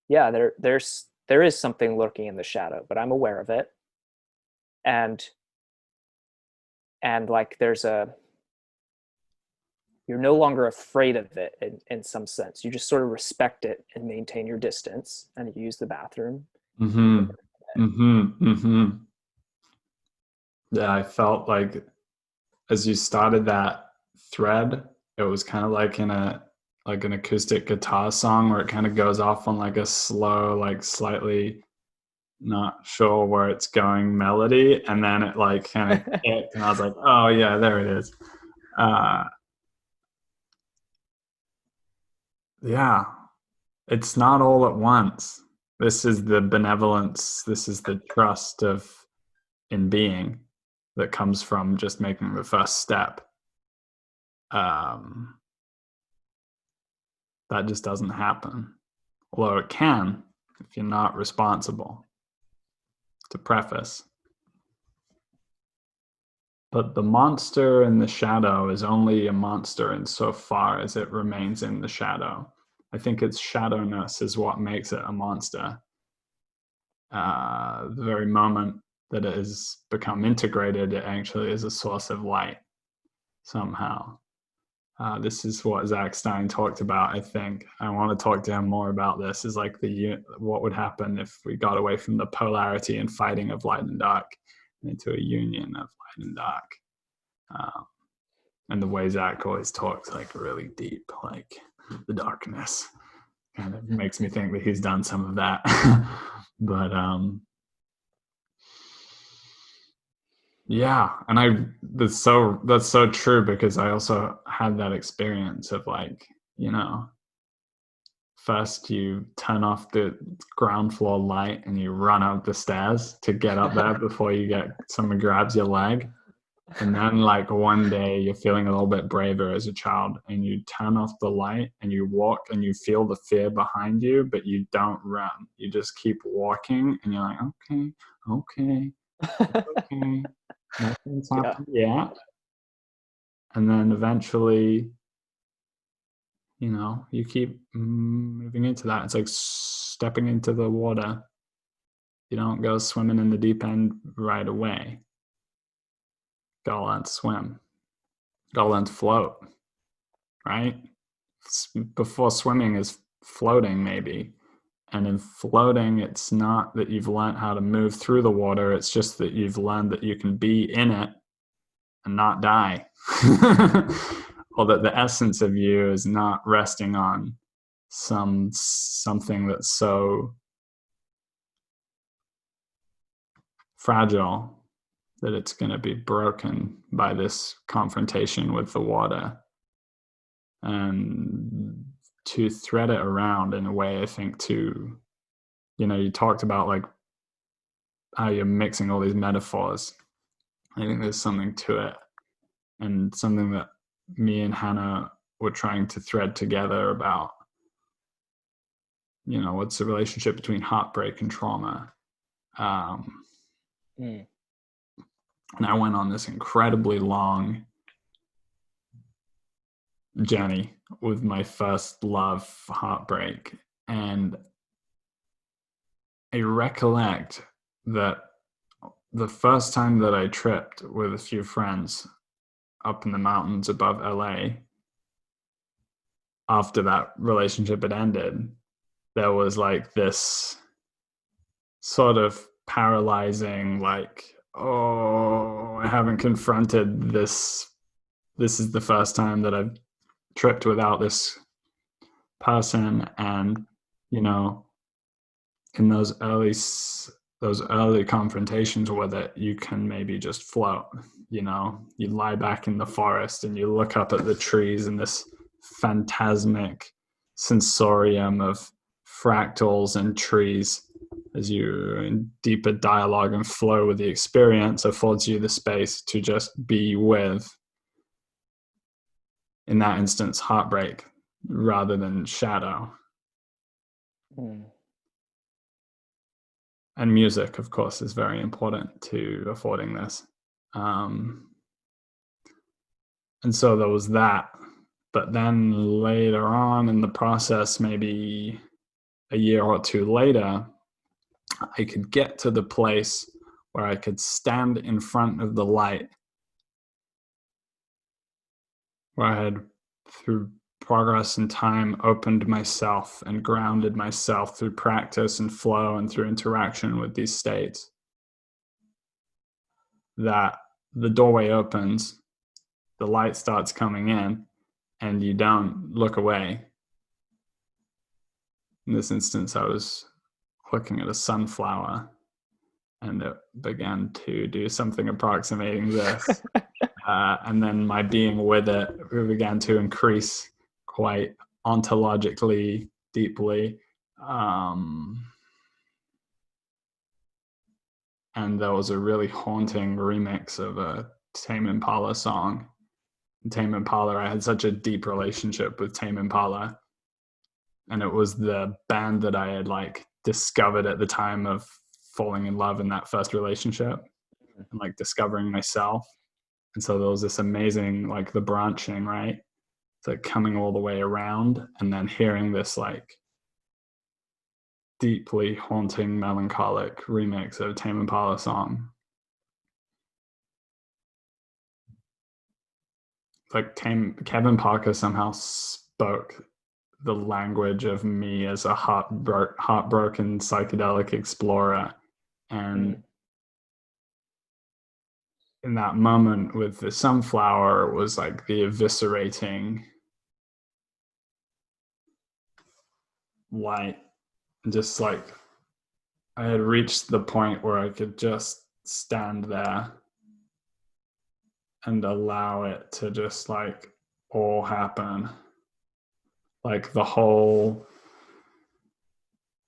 yeah, there is something lurking in the shadow, but I'm aware of it. And like you're no longer afraid of it in some sense. You just sort of respect it and maintain your distance, and you use the bathroom. Mm-hmm. Mm-hmm. Mm-hmm. Yeah, I felt like as you started that thread, it was kind of like in a like an acoustic guitar song where it kind of goes off on like a slow, like slightly not sure where it's going melody, and then it like kind of kicked, and I was like, oh yeah, there it is. Yeah, it's not all at once. This is the benevolence, this is the trust of in being that comes from just making the first step. um that just doesn't happen, although it can if you're not responsible. To preface, but the monster in the shadow is only a monster insofar as it remains in the shadow. I think its shadowness is what makes it a monster. The very moment that it has become integrated, it actually is a source of light somehow. This is what Zach Stein talked about. I think I want to talk to him more about this. Is like what would happen if we got away from the polarity and fighting of light and dark into a union of light and dark. And the way Zach always talks like really deep, like the darkness, kind of makes me think that he's done some of that. But yeah, and that's so true, because I also had that experience of like, you know, first you turn off the ground floor light and you run up the stairs to get up there before you get someone grabs your leg. And then like one day you're feeling a little bit braver as a child and you turn off the light and you walk and you feel the fear behind you, but you don't run. You just keep walking and you're like, okay, okay. Nothing's Yeah. happened yet. And then eventually, you know, you keep moving into that. It's like stepping into the water. You don't go swimming in the deep end right away. Gotta learn to swim. Gotta learn to float, right? Before swimming is floating, maybe. And in floating, it's not that you've learned how to move through the water. It's just that you've learned that you can be in it and not die. Or that the essence of you is not resting on something that's so fragile that it's going to be broken by this confrontation with the water. And to thread it around in a way, I think, to, you know, you talked about like how you're mixing all these metaphors. I think there's something to it, and something that me and Hannah were trying to thread together about, you know, what's the relationship between heartbreak and trauma. And I went on this incredibly long journey with my first love, heartbreak. And I recollect that the first time that I tripped with a few friends up in the mountains above LA, after that relationship had ended, there was like this sort of paralyzing, like, oh, I haven't confronted this. This is the first time that I've tripped without this person. And, you know, in those early confrontations with it, you can maybe just float. You know, you lie back in the forest and you look up at the trees in this phantasmic sensorium of fractals and trees as you in deeper dialogue and flow with the experience affords you the space to just be with, in that instance, heartbreak rather than shadow. And music, of course, is very important to affording this. And so there was that. But then later on in the process, maybe a year or two later, I could get to the place where I could stand in front of the light, where I had, through progress and time, opened myself and grounded myself through practice and flow and through interaction with these states. That the doorway opens, the light starts coming in, and you don't look away. In this instance, I was looking at a sunflower, and it began to do something approximating this. And then my being with it began to increase quite ontologically, deeply. And there was a really haunting remix of a Tame Impala song. Tame Impala, I had such a deep relationship with Tame Impala. And it was the band that I had like discovered at the time of falling in love in that first relationship and like discovering myself. And so there was this amazing, like the branching, right? It's like coming all the way around and then hearing this like deeply haunting, melancholic remix of a Tame Impala song. Like Kevin Parker somehow spoke the language of me as a heartbroken psychedelic explorer. And in that moment with the sunflower, it was like the eviscerating light. Just like I had reached the point where I could just stand there and allow it to just like all happen. Like the whole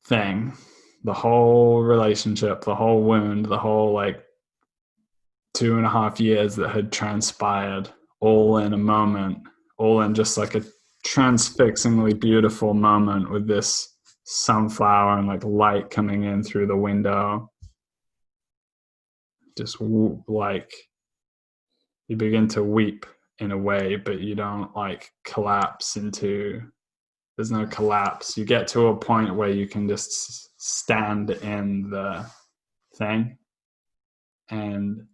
thing, the whole relationship, the whole wound, the whole like 2.5 years that had transpired all in a moment, all in just like a transfixingly beautiful moment with this sunflower and like light coming in through the window. Just like you begin to weep in a way, but you don't like collapse into, there's no collapse. You get to a point where you can just stand in the thing. And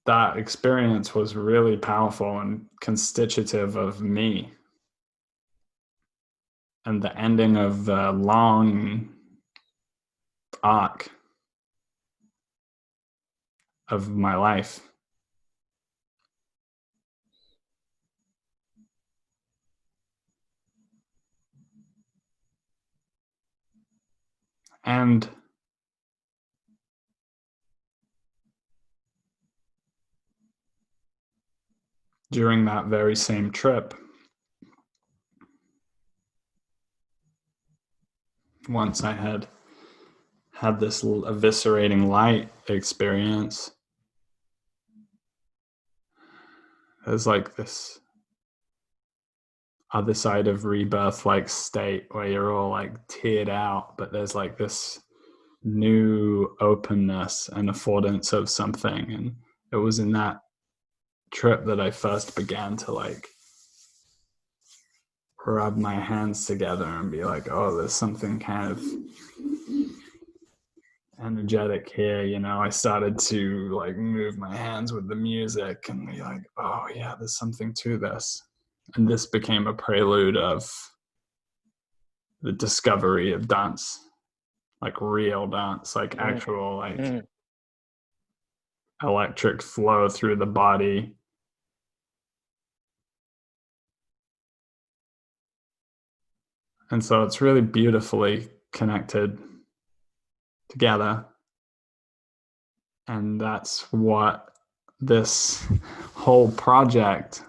that experience was really powerful and constitutive of me. And the ending of the long arc of my life. And during that very same trip, once I had this eviscerating light experience, there's like this other side of rebirth like state where you're all like teared out, but there's like this new openness and affordance of something. And it was in that trip that I first began to like rub my hands together and be like, oh, there's something kind of energetic here. You know, I started to like move my hands with the music and be like, oh yeah, there's something to this. And this became a prelude of the discovery of dance, like real dance, like actual like electric flow through the body, And so it's really beautifully connected together. And that's what this whole project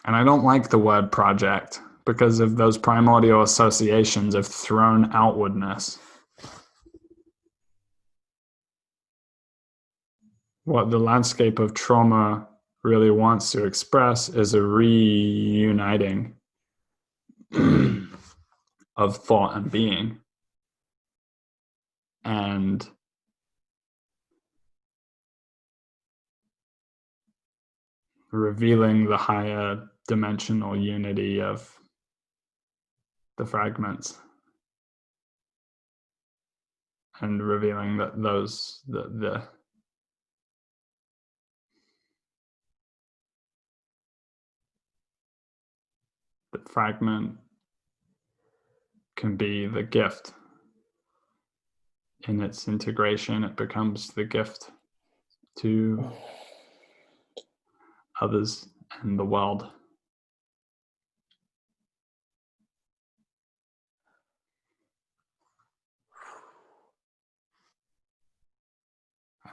and I don't like the word project because of those primordial associations of thrown outwardness. What the landscape of trauma really wants to express is a reuniting of thought and being, and revealing the higher dimensional unity of the fragments, and revealing that those the fragment can be the gift. In its integration, it becomes the gift to others and the world.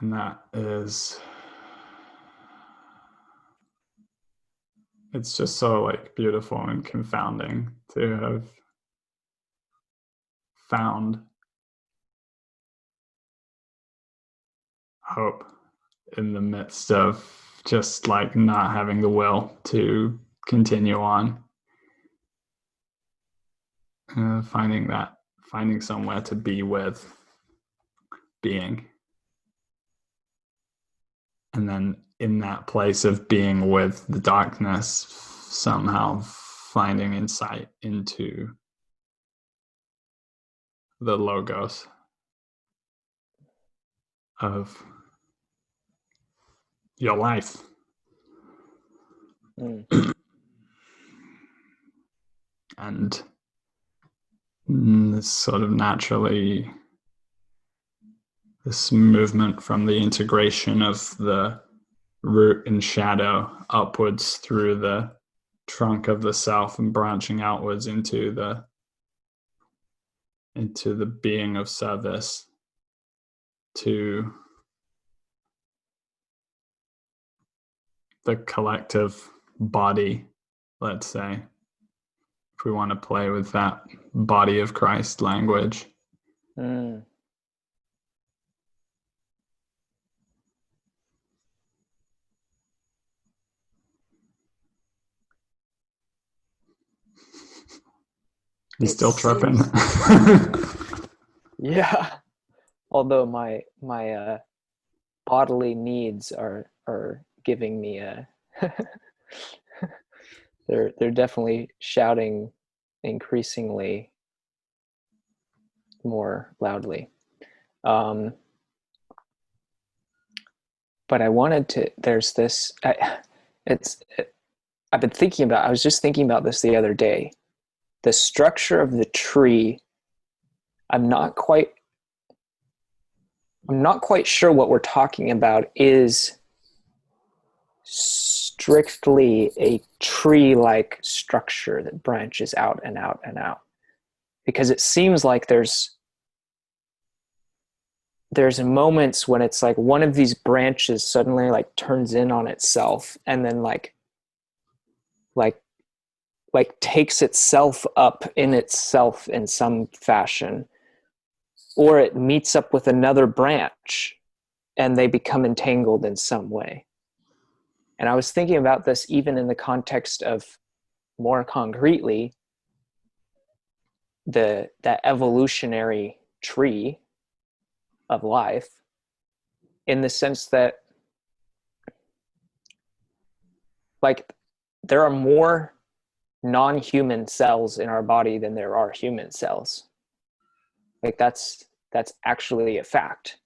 And that is, it's just so like beautiful and confounding to have found hope in the midst of just like not having the will to continue on. Finding somewhere to be with being. And then in that place of being with the darkness, somehow finding insight into the logos of your life. And this sort of naturally, this movement from the integration of the root and shadow upwards through the trunk of the self and branching outwards into the being of service to the collective body, let's say, if we want to play with that body of Christ language. You still tripping? Yeah. Although my bodily needs are giving me a they're definitely shouting increasingly more loudly. But I wanted to, there's this, I was just thinking about this the other day. The structure of the tree, I'm not quite sure what we're talking about is strictly a tree-like structure that branches out and out and out. Because it seems like there's moments when it's like one of these branches suddenly like turns in on itself and then like takes itself up in itself in some fashion, or it meets up with another branch and they become entangled in some way. And I was thinking about this even in the context of, more concretely, that evolutionary tree of life, in the sense that like there are more non-human cells in our body than there are human cells. Like that's actually a fact,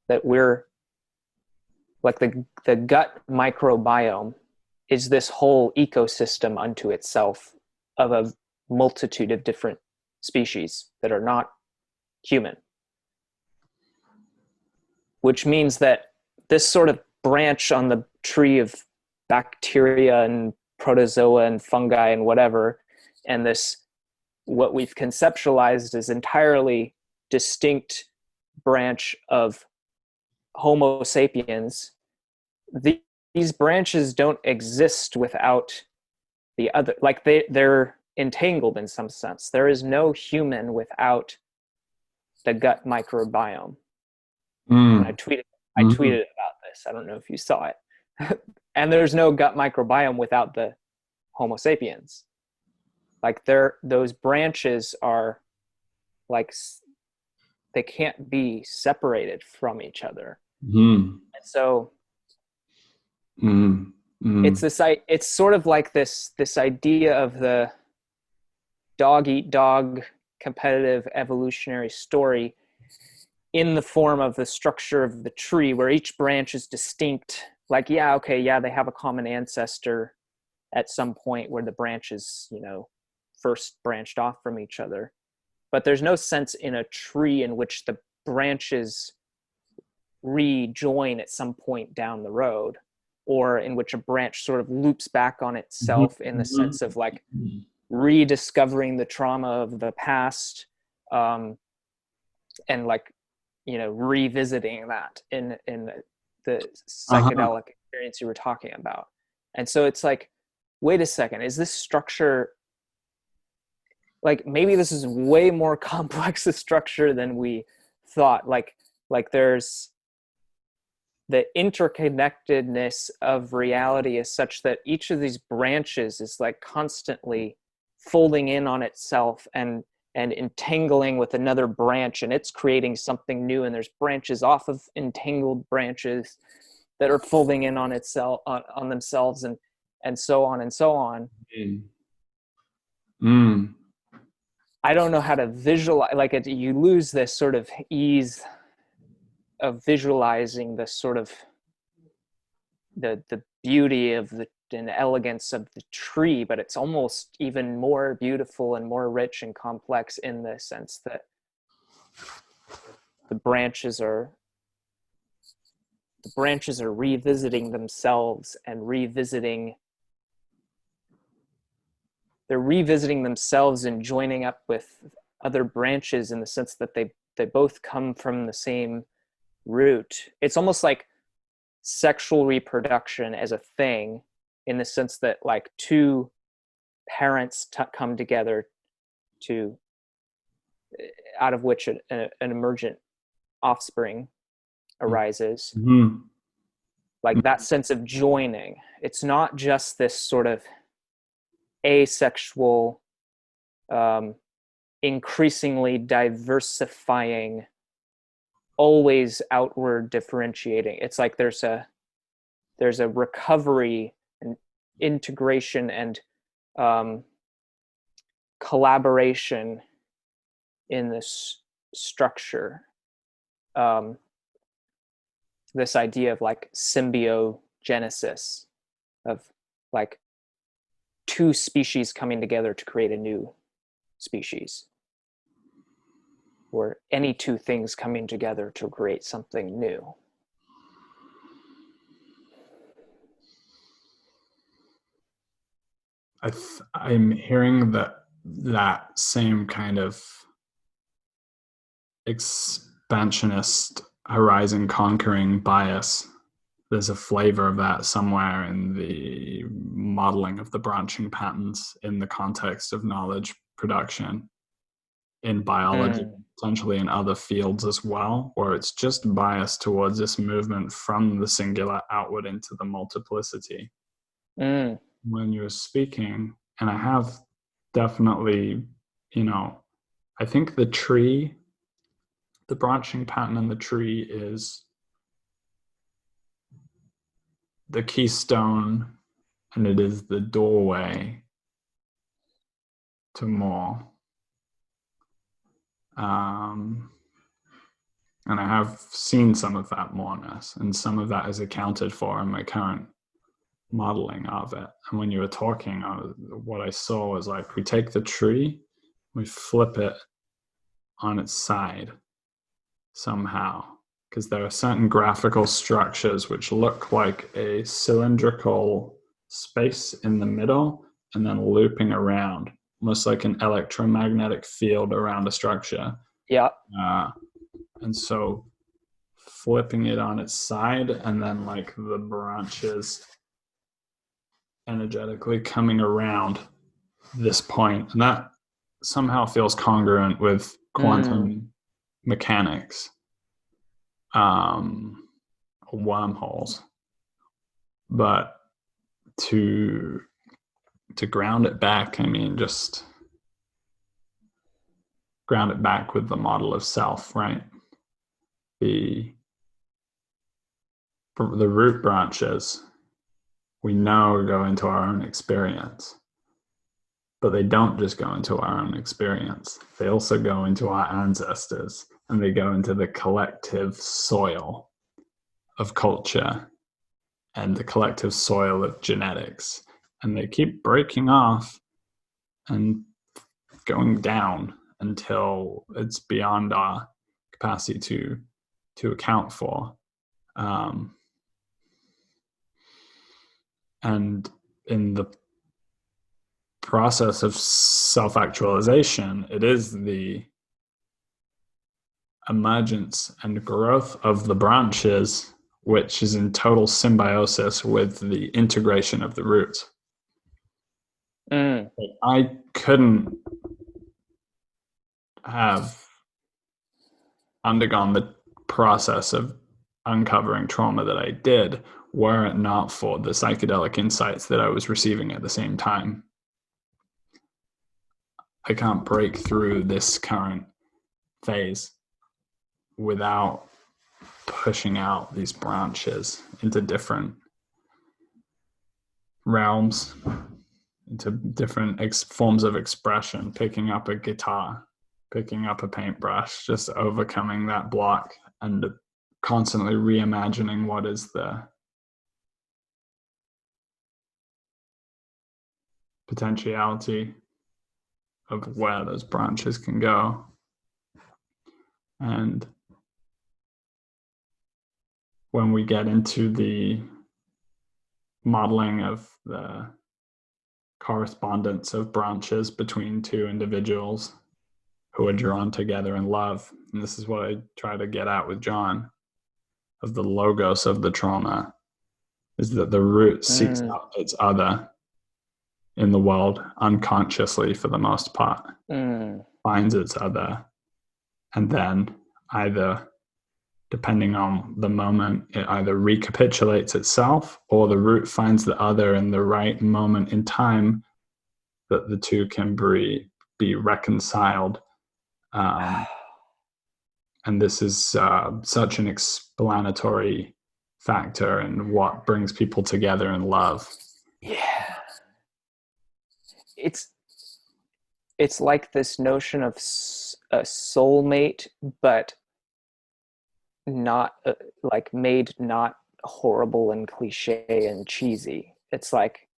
that we're like the gut microbiome is this whole ecosystem unto itself of a multitude of different species that are not human. Which means that this sort of branch on the tree of bacteria and protozoa and fungi and whatever, and this, what we've conceptualized as entirely distinct branch of Homo sapiens, these branches don't exist without the other. Like they're entangled in some sense. There is no human without the gut microbiome. And I tweeted about this. I don't know if you saw it. And there's no gut microbiome without the Homo sapiens. Like those branches are like, they can't be separated from each other. And so it's sort of like this idea of the dog eat dog competitive evolutionary story in the form of the structure of the tree, where each branch is distinct. Like, they have a common ancestor at some point where the branches, first branched off from each other. But there's no sense in a tree in which the branches rejoin at some point down the road, or in which a branch sort of loops back on itself in the sense of like rediscovering the trauma of the past, and like, revisiting that in the psychedelic experience you were talking about. And so it's like, wait a second, is this structure, like, maybe this is way more complex a structure than we thought. Like there's the interconnectedness of reality is such that each of these branches is like constantly folding in on itself and entangling with another branch, and it's creating something new, and there's branches off of entangled branches that are folding in on itself, on themselves, and so on and so on. I don't know how to visualize, like you lose this sort of ease of visualizing the sort of the beauty of and elegance of the tree, but it's almost even more beautiful and more rich and complex in the sense that the branches are revisiting themselves and revisiting themselves and joining up with other branches in the sense that they both come from the same root. It's almost like sexual reproduction as a thing, in the sense that like two parents come together to, out of which an emergent offspring arises. Like that sense of joining. It's not just this sort of asexual, increasingly diversifying, always outward differentiating. It's like there's a recovery and integration and collaboration in this structure. This idea of like symbiogenesis, of like two species coming together to create a new species, or any two things coming together to create something new. I'm hearing that same kind of expansionist, horizon conquering bias. There's a flavor of that somewhere in the modeling of the branching patterns in the context of knowledge production in biology, potentially in other fields as well, where it's just biased towards this movement from the singular outward into the multiplicity. When you're speaking, and I have definitely, I think the tree, the branching pattern in the tree is the keystone, and it is the doorway to more. And I have seen some of that moreness, and some of that is accounted for in my current modeling of it. And when you were talking, what I saw was like, we take the tree, we flip it on its side somehow, because there are certain graphical structures which look like a cylindrical space in the middle and then looping around, almost like an electromagnetic field around a structure. Yeah. And so flipping it on its side, and then like the branches energetically coming around this point, and that somehow feels congruent with quantum mechanics, wormholes. But to ground it back, I mean, just ground it back with the model of self, right? The root branches, we know, go into our own experience, but they don't just go into our own experience. They also go into our ancestors, and they go into the collective soil of culture and the collective soil of genetics. And they keep breaking off and going down until it's beyond our capacity to account for. And in the process of self-actualization, it is the emergence and growth of the branches which is in total symbiosis with the integration of the roots. I couldn't have undergone the process of uncovering trauma that I did were it not for the psychedelic insights that I was receiving at the same time. I can't break through this current phase without pushing out these branches into different realms, into different forms of expression, picking up a guitar, picking up a paintbrush, just overcoming that block and constantly reimagining what is the potentiality of where those branches can go. And when we get into the modeling of the correspondence of branches between two individuals who are drawn together in love, and this is what I try to get at with John, of the logos of the trauma, is that the root seeks out its other in the world unconsciously for the most part, finds its other, and then either, depending on the moment, it either recapitulates itself or the root finds the other in the right moment in time that the two can be reconciled. And this is such an explanatory factor in what brings people together in love. Yeah. It's like this notion of a soulmate, but not like made not horrible and cliche and cheesy. It's like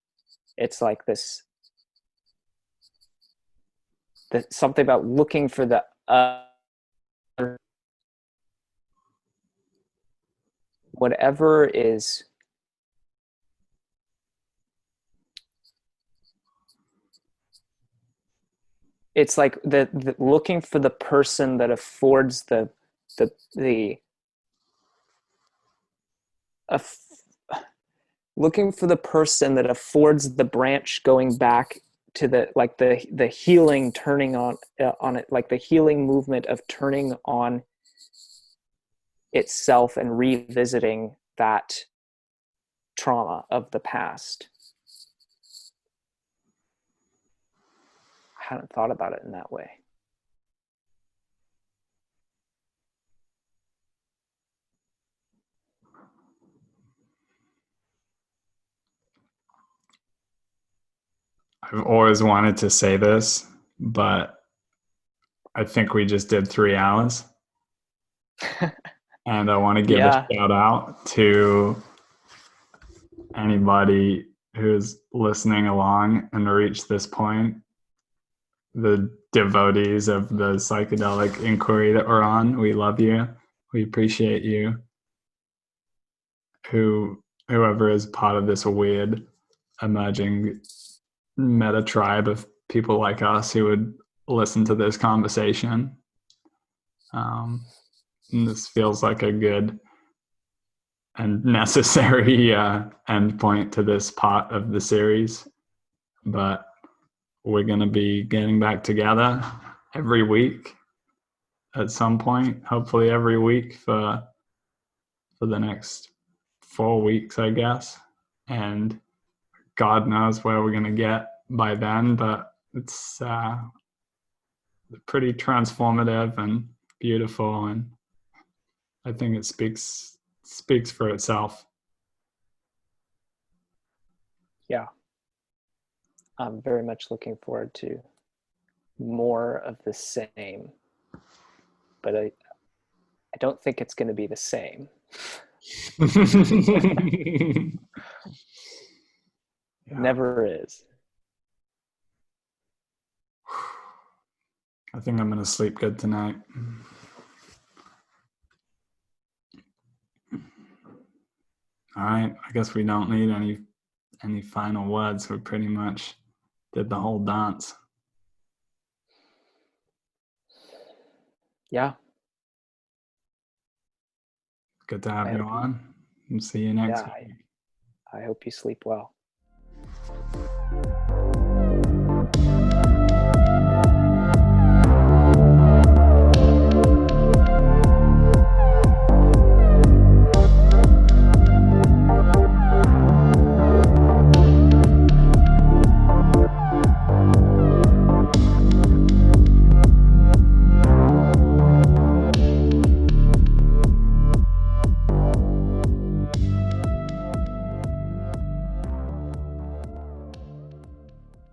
this something about looking for the whatever is it's like the looking for the person that affords looking for the person that affords the branch going back to the healing, turning on it, like the healing movement of turning on itself and revisiting that trauma of the past. I hadn't thought about it in that way. I've always wanted to say this, but I think we just did 3 hours. And I want to give a shout out to anybody who's listening along and reached this point. The devotees of the psychedelic inquiry that we're on, we love you. We appreciate you. Whoever is part of this weird emerging meta tribe of people like us who would listen to this conversation. And this feels like a good and necessary end point to this part of the series. But we're going to be getting back together every week at some point, hopefully every week for the next 4 weeks, I guess. And God knows where we're going to get by then, but it's pretty transformative and beautiful, and I think it speaks for itself. Yeah. I'm very much looking forward to more of the same, but I don't think it's going to be the same. Yeah. Never is. I think I'm going to sleep good tonight. All right. I guess we don't need any final words. We pretty much did the whole dance. Yeah. Good to have you on. And see you next week. I hope you sleep well.